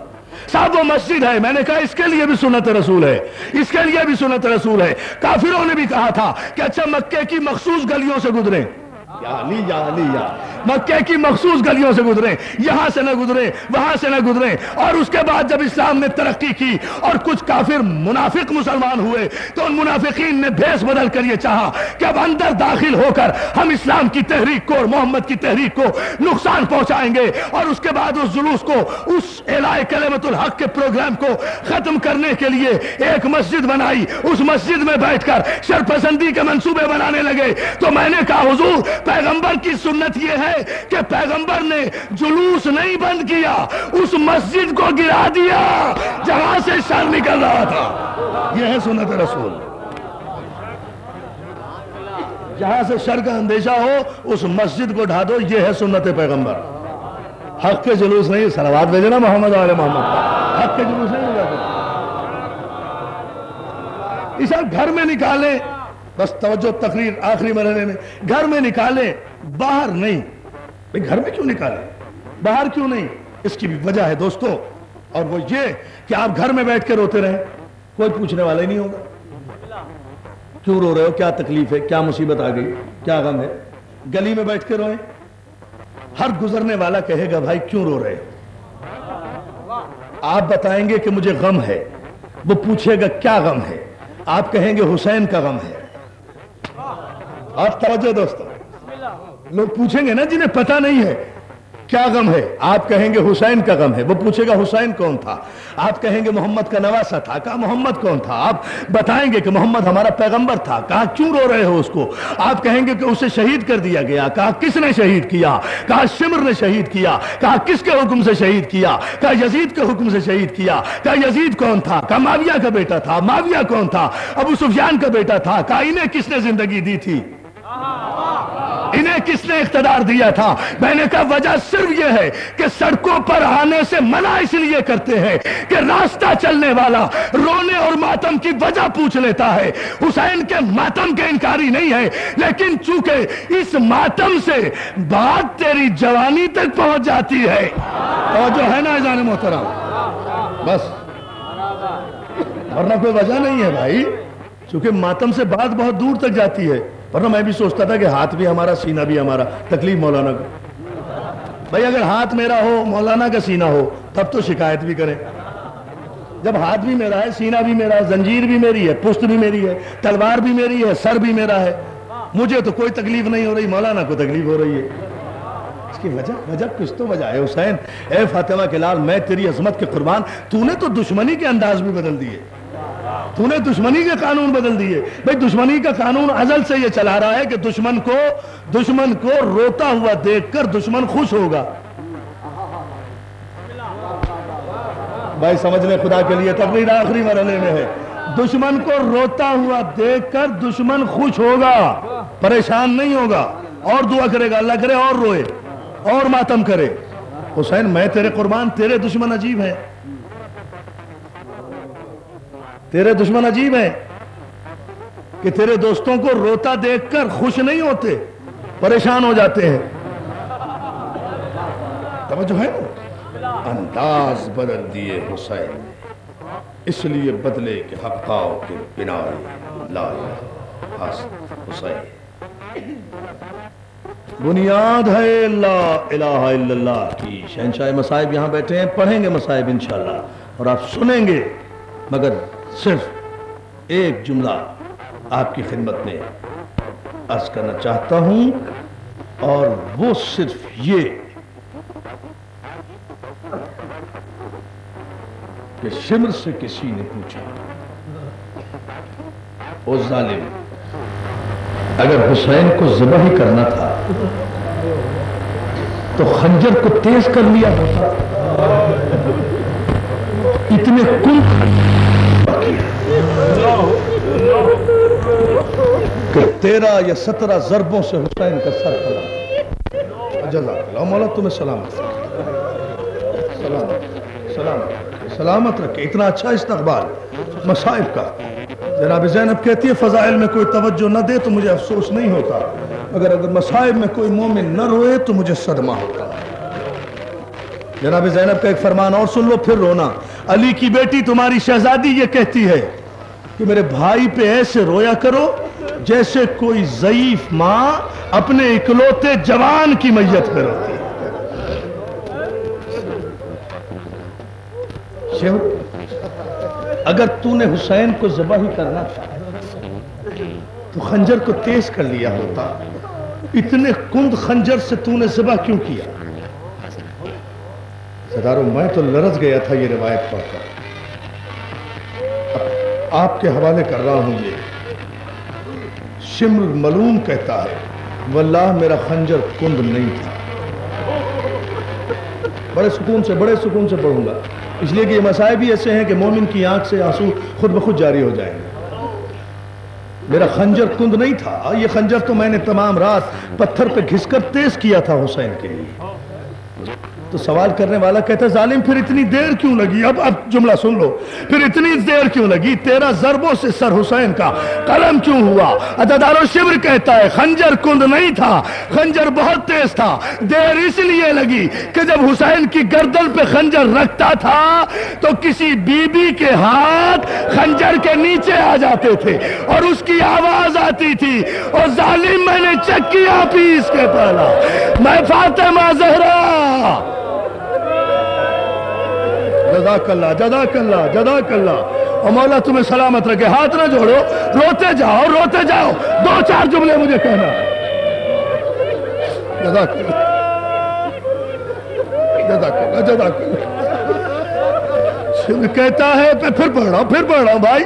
صاحب وہ مسجد ہے, میں نے کہا اس کے لیے بھی سنت رسول ہے, اس کے لیے بھی سنت رسول ہے. کافروں نے بھی کہا تھا کہ اچھا مکے کی مخصوص گلیوں سے گزریں, یا علی یا علی یا مکے کی مخصوص گلیوں سے گزرے، یہاں سے نہ گزرے وہاں سے نہ گزرے. اور اس کے بعد جب اسلام نے ترقی کی اور کچھ کافر منافق مسلمان ہوئے تو ان منافقین نے بھیس بدل کر یہ چاہا کہ اب اندر داخل ہو کر ہم اسلام کی تحریک کو اور محمد کی تحریک کو نقصان پہنچائیں گے. اور اس کے بعد اس جلوس کو، اس اعلاء کلمت الحق کے پروگرام کو ختم کرنے کے لیے ایک مسجد بنائی. اس مسجد میں بیٹھ کر شرپسندی کے منصوبے بنانے لگے. تو میں نے کہا حضور پیغمبر کی سنت یہ ہے کہ پیغمبر نے جلوس نہیں بند کیا، اس مسجد کو گرا دیا جہاں سے شر نکل رہا تھا. یہ ہے سنت رسول. جہاں سے شر کا اندیشہ ہو اس مسجد کو ڈھا دو. یہ ہے سنت پیغمبر. حق کے جلوس نہیں. صلوات بھیجے نا محمد علیہ محمد. حق کے جلوس نہیں ہوگا. اسے گھر میں نکالیں. بس توجہ تقریر آخری مرحلے میں. گھر میں نکالیں، باہر نہیں. بھئی گھر میں کیوں نکالیں، باہر کیوں نہیں؟ اس کی بھی وجہ ہے دوستو، اور وہ یہ کہ آپ گھر میں بیٹھ کے روتے رہیں، کوئی پوچھنے والا ہی نہیں ہوگا. کیوں رو رہے ہو، کیا تکلیف ہے، کیا مصیبت آ گئی، کیا غم ہے؟ گلی میں بیٹھ کے روئیں، ہر گزرنے والا کہے گا بھائی کیوں رو رہے ہو؟ آپ بتائیں گے کہ مجھے غم ہے، وہ پوچھے گا کیا غم ہے، آپ کہیں گے حسین کا غم ہے. آپ توجہ دوستو، لوگ پوچھیں گے نا جنہیں پتہ نہیں ہے کیا غم ہے، آپ کہیں گے حسین کا غم ہے. وہ پوچھے گا حسین کون تھا، آپ کہیں گے محمد کا نواسہ تھا. کہا محمد کون تھا، آپ بتائیں گے کہ محمد ہمارا پیغمبر تھا. کہا کیوں رو رہے ہو اس کو، آپ کہیں گے کہ اسے شہید کر دیا گیا. کہا کس نے شہید کیا، کہا شمر نے شہید کیا. کہا کس کے حکم سے شہید کیا، کہا یزید کے حکم سے شہید کیا. کہا یزید کون تھا، کہا معاویہ کا بیٹا تھا. معاویہ کون تھا، ابو سفیان کا بیٹا تھا. کہا انہیں کس نے زندگی دی تھی، انہیں کس نے اقتدار دیا تھا. میں نے کہا وجہ صرف یہ ہے کہ سڑکوں پر آنے سے منع اس لیے کرتے ہیں کہ راستہ چلنے والا رونے اور ماتم کی وجہ پوچھ لیتا ہے. حسین کے ماتم کے انکاری نہیں ہے، لیکن چونکہ اس ماتم سے بات تیری جوانی تک پہنچ جاتی ہے. اور جو ہے نا اذان محترم، بس ورنہ کوئی وجہ نہیں ہے بھائی. چونکہ ماتم سے بات بہت دور تک جاتی ہے. ورنہ میں بھی سوچتا تھا کہ ہاتھ بھی ہمارا سینہ بھی ہمارا. تکلیف مولانا کو. بھائی اگر ہاتھ میرا ہو مولانا کا سینہ ہو تب تو شکایت بھی کریں. جب ہاتھ بھی میرا ہے، سینہ بھی میرا ہے، زنجیر بھی میری ہے، پشت بھی میری ہے، تلوار بھی میری ہے، سر بھی میرا ہے، مجھے تو کوئی تکلیف نہیں ہو رہی، مولانا کو تکلیف ہو رہی ہے. اس کی وجہ کچھ تو وجہ ہے. حسین اے فاطمہ کے لال، میں تیری عظمت کے قربان. تو نے تو دشمنی کے انداز بھی بدل دیے، تو نے دشمنی کے قانون بدل دیے. بھئی دشمنی کا قانون ازل سے یہ چلا رہا ہے کہ دشمن کو روتا ہوا دیکھ کر دشمن خوش ہوگا. بھائی سمجھ لیں خدا کے لیے، تقریر آخری مرحلے میں ہے. دشمن کو روتا ہوا دیکھ کر دشمن خوش ہوگا، پریشان نہیں ہوگا، اور دعا کرے گا اللہ کرے اور روئے اور ماتم کرے. حسین میں تیرے قربان، تیرے دشمن عجیب ہیں، تیرے دشمن عجیب ہیں کہ تیرے دوستوں کو روتا دیکھ کر خوش نہیں ہوتے، پریشان ہو جاتے ہیں. توجہ ہے نا؟ انداز بدل دیے حسین، اس لیے بدلے کہ حق پاؤ کے بنا لا الہ حسین بنیاد ہے لا الہ الا اللہ کی. شہنشاہ مصائب یہاں بیٹھے ہیں، پڑھیں گے مصائب انشاءاللہ اور آپ سنیں گے. مگر صرف ایک جملہ آپ کی خدمت میں عرض کرنا چاہتا ہوں، اور وہ صرف یہ کہ شمر سے کسی نے پوچھا، او ظالم اگر حسین کو ذبح ہی کرنا تھا تو خنجر کو تیز کر لیا ہوتا. اتنے کل کہ 13 یا 17 ضربوں سے حسین کا سر پھلا. جزاک اللہ مولا، تمہیں سلامت سلامت رکھے. اتنا اچھا استقبال مصائب کا. جناب زینب کہتی ہے فضائل میں کوئی توجہ نہ دے تو مجھے افسوس نہیں ہوتا، اگر مصائب میں کوئی مومن نہ روئے تو مجھے صدمہ ہوتا. جناب زینب کا ایک فرمان اور سن لو پھر رونا. علی کی بیٹی تمہاری شہزادی یہ کہتی ہے کہ میرے بھائی پہ ایسے رویا کرو جیسے کوئی ضعیف ماں اپنے اکلوتے جوان کی میت پہ روتی ہے۔ اگر تو نے حسین کو ذبح ہی کرنا تھا تو خنجر کو تیز کر لیا ہوتا، اتنے کند خنجر سے تو نے ذبح کیوں کیا؟ سرداروں میں تو لرز گیا تھا یہ روایت پڑھ کر، اب آپ کے حوالے کر رہا ہوں۔ یہ شمر ملوم کہتا ہے واللہ میرا خنجر کند نہیں تھا۔ بڑے سکون سے پڑھوں گا، اس لیے کہ یہ مسائل بھی ایسے ہیں کہ مومن کی آنکھ سے آنسو خود بخود جاری ہو جائیں گے۔ میرا خنجر کند نہیں تھا، یہ خنجر تو میں نے تمام رات پتھر پہ گھس کر تیز کیا تھا حسین کے لیے۔ تو سوال کرنے والا کہتا ہے ظالم پھر اتنی دیر کیوں لگی؟ اب جملہ سن لو، پھر اتنی دیر کیوں لگی؟ 13 ضربوں سے سر حسین کا قلم کیوں ہوا؟ عزادارو شمر کہتا ہے خنجر کند نہیں تھا، خنجر بہت تیز تھا۔ دیر اس لیے لگی کہ جب حسین کی گردن پہ خنجر رکھتا تھا تو کسی بی بی کے ہاتھ خنجر کے نیچے آ جاتے تھے اور اس کی آواز آتی تھی، اور ظالم میں نے چکیاں پیس کے پالا، میں فاطمہ زہرا۔ جزاک اللہ اور مولا تمہیں سلامت رکھے۔ ہاتھ نہ جوڑو، روتے جاؤ، 2-4 جملے مجھے کہنا۔ جزاک اللہ کہتا ہے پھر پڑھ رہا ہوں بھائی،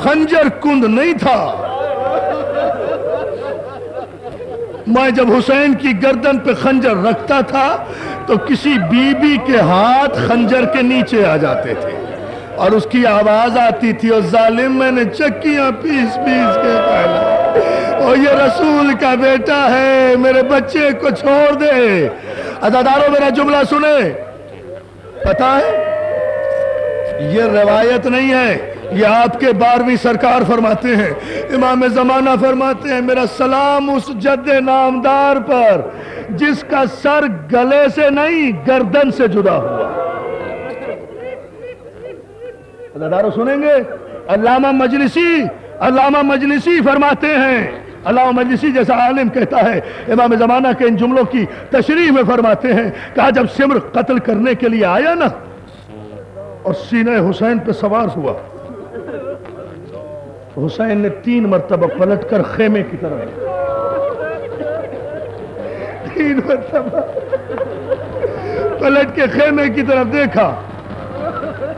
خنجر کند نہیں تھا۔ میں جب حسین کی گردن پہ خنجر رکھتا تھا تو کسی بی بی کے ہاتھ خنجر کے نیچے آ جاتے تھے اور اس کی آواز آتی تھی، اور ظالم میں نے چکیاں پیس کے پہلا، اور یہ رسول کا بیٹا ہے، میرے بچے کو چھوڑ دے۔ عزاداروں میرا جملہ سنے، پتا ہے یہ روایت نہیں ہے، یہ آپ کے 12ویں سرکار فرماتے ہیں، امام زمانہ فرماتے ہیں میرا سلام اس جد نامدار پر جس کا سر گلے سے نہیں گردن سے جدا ہوا۔ عزاداروں سنیں گے، علامہ مجلسی فرماتے ہیں، علامہ مجلسی جیسا عالم کہتا ہے، امام زمانہ کے ان جملوں کی تشریح میں فرماتے ہیں، کہا جب شمر قتل کرنے کے لیے آیا نا اور سینہ حسین پہ سوار ہوا، حسین نے 3 مرتبہ پلٹ کر خیمے کی طرف 3 مرتبہ پلٹ کے خیمے کی طرف دیکھا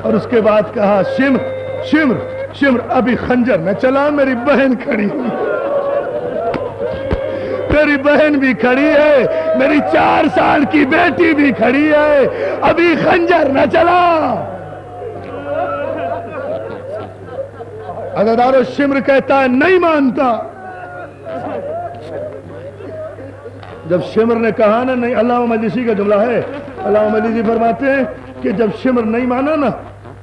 اور اس کے بعد کہا شمر ابھی خنجر نہ چلا، میری بہن کھڑی ہوئی، میری بہن بھی کھڑی ہے، میری 4 سال کی بیٹی بھی کھڑی ہے، ابھی خنجر نہ چلا۔ عزادارو شمر کہتا ہے نہیں مانتا۔ جب شمر نے کہا نا نہیں، علامہ مجلسی کا جملہ ہے، علامہ مجلسی فرماتے ہیں کہ جب شمر نہیں مانا نا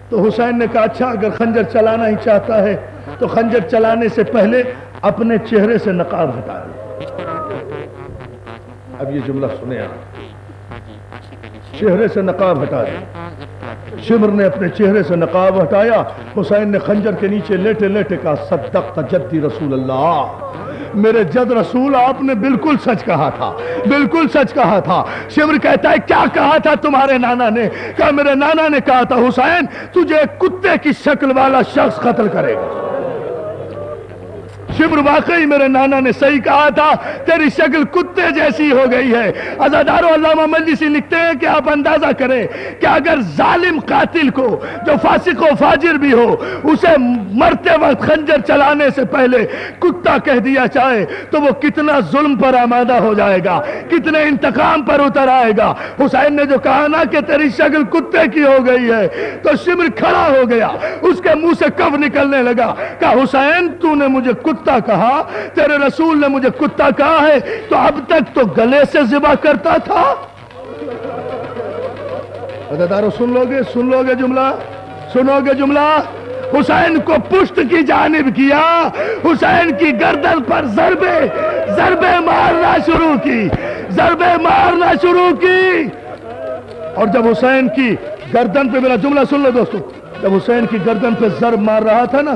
تو حسین نے کہا اچھا اگر خنجر چلانا ہی چاہتا ہے تو خنجر چلانے سے پہلے اپنے چہرے سے نقاب ہٹا دے۔ اب یہ جملہ سنیں آپ، چہرے سے نقاب ہٹا دے۔ شمر نے اپنے چہرے سے نقاب ہٹایا، حسین نے خنجر کے نیچے لیٹے لیٹے کہا صدقت جدی رسول اللہ، میرے جد رسول آپ نے بالکل سچ کہا تھا، بالکل سچ کہا تھا۔ شمر کہتا ہے کیا کہا تھا تمہارے نانا نے؟ کہا میرے نانا نے کہا تھا حسین تجھے ایک کتے کی شکل والا شخص قتل کرے گا۔ شمر واقعی میرے نانا نے صحیح کہا تھا، تیری شکل کتے جیسی ہو گئی ہے۔ عزادارو علامہ مجلسی لکھتے ہیں کہ آپ اندازہ کریں کہ اگر ظالم قاتل کو جو فاسق و فاجر بھی ہو اسے مرتے وقت خنجر چلانے سے پہلے کتا کہہ دیا جائے تو وہ کتنا ظلم پر آمادہ ہو جائے گا، کتنے انتقام پر اتر آئے گا۔ حسین نے جو کہا نا کہ تیری شکل کتے کی ہو گئی ہے تو شمر کھڑا ہو گیا، اس کے منہ سے کف نکلنے لگا، کہا حسین تو نے مجھے کتا کہا، تیرے رسول نے مجھے کتا کہا ہے تو اب تک تو گلے سے ذبح کرتا تھا۔ عزادارو سن لو گے جملہ، حسین کو پشت کی جانب کیا، حسین کی گردن پر ضربے مارنا شروع کی، اور جب حسین کی گردن پہ، میرا جملہ سن لو دوستو، جب حسین کی گردن پہ ضرب مار رہا تھا نا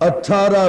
18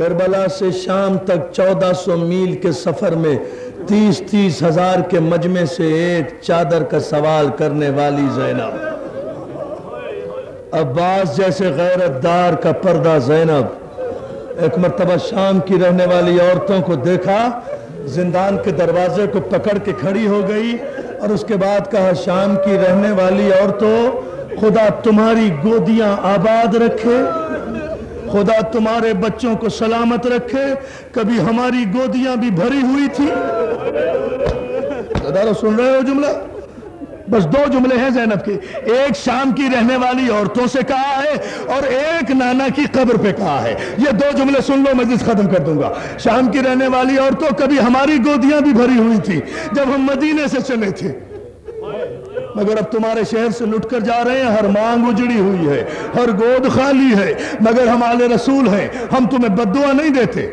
کربلا سے شام تک 1400 میل کے سفر میں 30 ہزار کے مجمع سے ایک چادر کا سوال کرنے والی زینب، عباس جیسے غیرت دار کا پردہ زینب، ایک مرتبہ شام کی رہنے والی عورتوں کو دیکھا، زندان کے دروازے کو پکڑ کے کھڑی ہو گئی اور اس کے بعد کہا، شام کی رہنے والی عورتوں، خدا تمہاری گودیاں آباد رکھے، خدا تمہارے بچوں کو سلامت رکھے، کبھی ہماری گودیاں بھی بھری ہوئی تھی۔ سن رہے ہو جملہ؟ بس 2 جملے ہیں زینب کے، ایک شام کی رہنے والی عورتوں سے کہا ہے اور ایک نانا کی قبر پہ کہا ہے۔ یہ 2 جملے سن لو، مجلس ختم کر دوں گا۔ شام کی رہنے والی عورتوں، کبھی ہماری گودیاں بھی بھری ہوئی تھی جب ہم مدینے سے چلے تھے، مگر اب تمہارے شہر سے لٹ کر جا رہے ہیں، ہر مانگ اجڑی ہوئی ہے، ہر گود خالی ہے، مگر ہم آل رسول ہیں، ہم تمہیں بددعا نہیں دیتے۔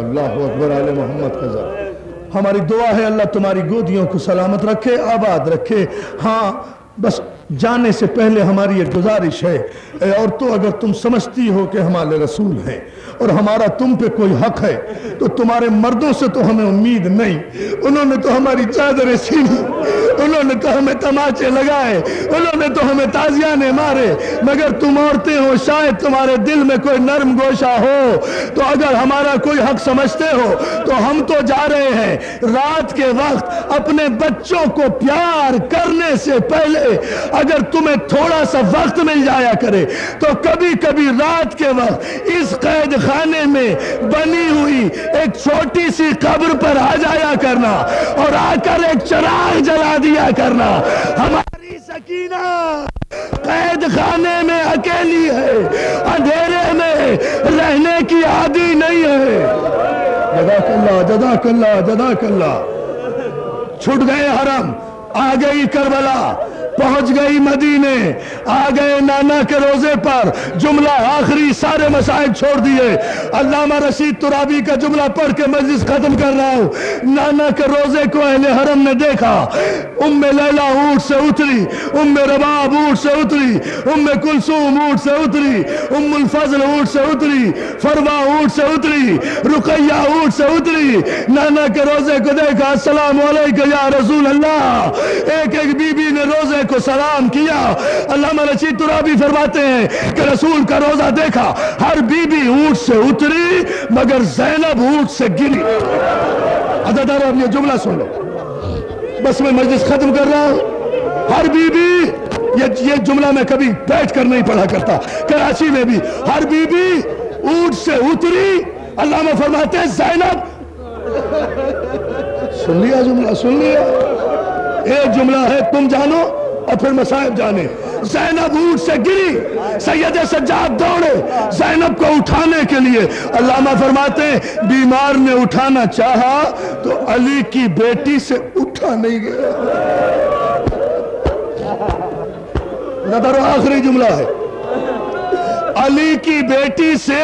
اللہ اکبر، آل محمد کا ذات، ہماری دعا ہے اللہ تمہاری گودیوں کو سلامت رکھے، آباد رکھے۔ ہاں بس جانے سے پہلے ہماری ایک گزارش ہے، اے عورتوں، اگر تم سمجھتی ہو کہ ہم آل رسول ہیں اور ہمارا تم پہ کوئی حق ہے تو تمہارے مردوں سے تو ہمیں امید نہیں، انہوں نے تو ہماری چادریں چھینی، انہوں نے تو ہمیں تماچے لگائے، انہوں نے تو ہمیں تازیانے مارے، مگر تم عورتیں ہو، شاید تمہارے دل میں کوئی نرم گوشہ ہو، تو اگر ہمارا کوئی حق سمجھتے ہو تو ہم تو جا رہے ہیں۔ رات کے وقت اپنے بچوں کو پیار کرنے سے پہلے اگر تمہیں تھوڑا سا وقت مل جایا کرے تو کبھی کبھی رات کے وقت اس قید خانے میں بنی ہوئی ایک چھوٹی سی قبر پر آ جایا کرنا اور آ کر ایک چراغ جلا دیا کرنا۔ ہماری سکینہ قید خانے میں اکیلی ہے، اندھیرے میں رہنے کی عادی نہیں ہے۔ جزاک اللہ، جزاک اللہ، جزاک اللہ۔ چھٹ گئے حرم، آ گئی کربلا، پہنچ گئی مدینے، آ گئے نانا کے روزے پر، جملہ آخری، سارے مسائل چھوڑ دیے۔ علامہ رشید ترابی کا جملہ پڑھ کے مجلس ختم کر رہا ہوں۔ نانا کے روزے کو اہل حرم نے دیکھا، ام لیلہ اونٹ سے اتری، ام رباب اونٹ سے اتری، ام کلثوم اونٹ سے اتری، ام الفضل اونٹ سے اتری، فروا اونٹ سے اتری، رقیہ اونٹ سے اتری۔ نانا کے روزے کو دیکھا، السلام علیکم یا رسول اللہ، ایک ایک بی بی نے روزے کو سلام کیا۔ علامہ رشید ترابی فرماتے ہیں کہ رسول کا روزہ دیکھا، ہر بی بی اونٹ سے اتری مگر زینب اونٹ سے گری۔ عزیزانو، اب یہ جملہ سن لو، بس میں مجلس ختم کر رہا ہوں۔ ہر بی بی، یہ جملہ میں کبھی بیٹھ کر نہیں پڑھا کرتا، کراچی میں بھی، ہر بی بی اونٹ سے اتری، علامہ فرماتے ہیں زینب۔ سن لیا جملہ، سن لیا؟ ایک جملہ ہے تم جانو اور پھر مصائب جانے۔ زینب اونٹ سے گری، سید سجاد دوڑے زینب کو اٹھانے کے لیے۔ علامہ فرماتے ہیں بیمار نے اٹھانا چاہا تو علی کی بیٹی سے اٹھا نہیں گیا۔ نظر آخری جملہ ہے، علی کی بیٹی سے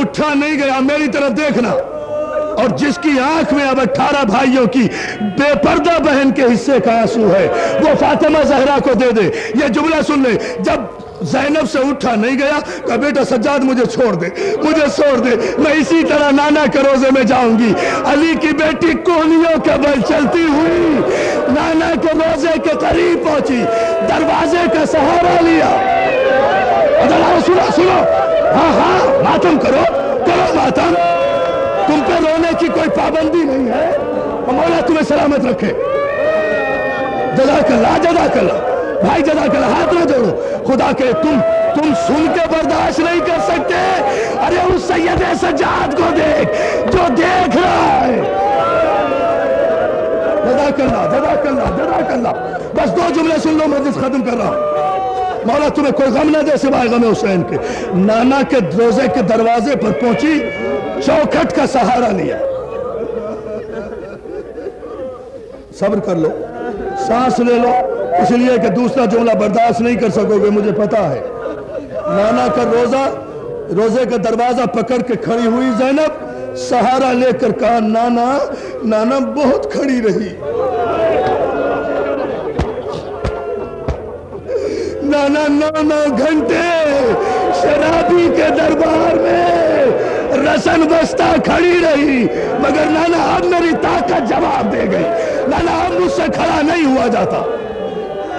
اٹھا نہیں گیا۔ میری طرف دیکھنا، اور جس کی آنکھ میں اب 18 بھائیوں کی بے پردہ بہن کے حصے کا آنسو ہے وہ فاطمہ زہرا کو دے دے۔ یہ جملہ سن لے، جب زینب سے اٹھا نہیں گیا کہ بیٹا سجاد مجھے چھوڑ دے، مجھے چھوڑ دے، میں اسی طرح نانا کے روزے میں جاؤں گی۔ علی کی بیٹی کوہنیوں کے بل چلتی ہوئی نانا کے روزے کے قریب پہنچی، دروازے کا سہارا لیا۔ سنو سنو، ہاں ہاں ماتم کرو، کرو ماتم، تم پہ رونے کی کوئی پابندی نہیں ہے، مولا تمہیں سلامت رکھے۔ جزاک اللہ، جزاک اللہ بھائی، جزاک اللہ، ہاتھ نہ جوڑو، خدا کے تم سن کے برداشت نہیں کر سکتے؟ ارے اس سید سجاد کو دیکھ جو دیکھ رہا ہے۔ جزاک اللہ، جزاک اللہ، جزاک اللہ۔ بس 2 جملے سن لو، مجلس ختم کر رہا ہوں۔ مولا تمہیں کوئی غم نہ دے سوائے غم حسین کے۔ نانا کے روزے کے دروازے پر پہنچی، چوکھٹ کا سہارا لیا۔ صبر کر لو، سانس لے لو، اس لیے کہ دوسرا جملہ برداشت نہیں کر سکو گے، مجھے پتا ہے۔ نانا کا روزے کا دروازہ پکڑ کے کھڑی ہوئی زینب، سہارا لے کر کہا نانا، نانا بہت کھڑی رہی، نانا 9 گھنٹے شرابی کے دربار میں رسن بستہ کھڑی رہی مگر نانا اب میری طاقت جواب دے گئی، نانا اب مجھ سے کھڑا نہیں ہوا جاتا۔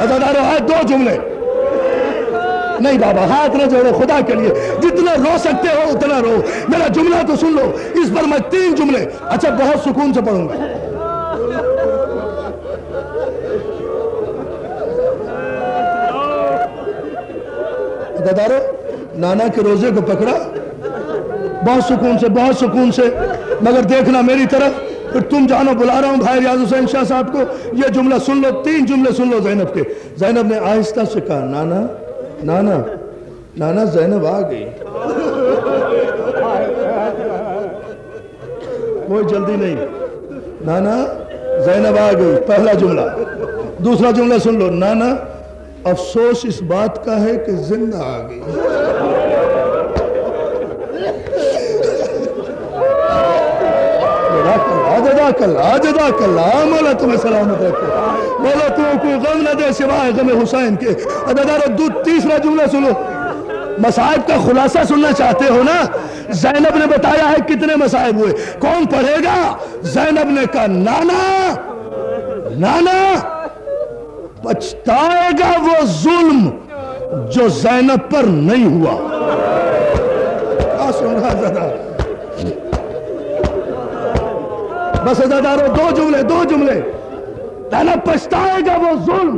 عزادارو ہاتھ دو جملے، نہیں بابا ہاتھ نہ جوڑو خدا کے لیے، جتنا رو سکتے ہو اتنا رو، میرا جملہ تو سن لو، اس پر میں 3 جملے اچھا بہت سکون سے پڑھوں گا۔ عزادارو نانا کے روزے کو پکڑا بہت سکون سے، مگر دیکھنا میری طرف، پھر تم جانو بلا رہا ہوں بھائی ریاض حسین شاہ صاحب کو، یہ جملہ سن لو، 3 جملے سن لو زینب کے۔ زینب نے آہستہ سے کہا نانا نانا نانا زینب آ گئی، کوئی جلدی نہیں، نانا زینب آ گئی، پہلا جملہ۔ دوسرا جملہ سن لو، نانا افسوس اس بات کا ہے کہ زندہ آ گئی۔ جزاک اللہ مولا تمہیں سلامت رکھے، مولا تمہیں کوئی غم نہ دے سوائے غم حسین کے۔ عزادارو تیسرا جملہ سنو، مصائب کا خلاصہ سننا چاہتے ہو نا؟ زینب نے بتایا ہے کتنے مصائب ہوئے، کون پڑھے گا؟ زینب نے کہا نانا نانا پچھتائے گا وہ ظلم جو زینب پر نہیں ہوا۔ سن رہا زدار بس عزادارو 2 جملے، نانا پچھتائے گا وہ ظلم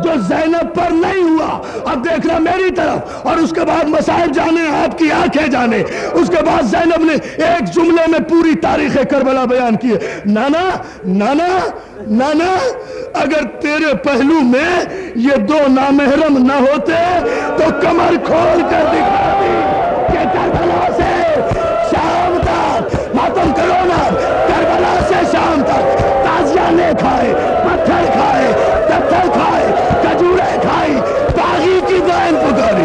جو زینب پر نہیں ہوا۔ اب دیکھنا میری طرف، اور اس کے بعد مصائب جانے آپ کی آنکھیں جانے۔ اس کے بعد زینب نے ایک جملے میں پوری تاریخ کربلا بیان کی ہے، نانا نانا نانا اگر تیرے پہلو میں یہ 2 نامحرم نہ ہوتے تو کمر کھول کر دکھا دی کہ کربلا سے شام تک ماتم کرو نا، کربلا سے شام تک تازیانے کھائے، پتھر کھائے، کھائے، کھجورے کھائی، باغی کی بین پکاری۔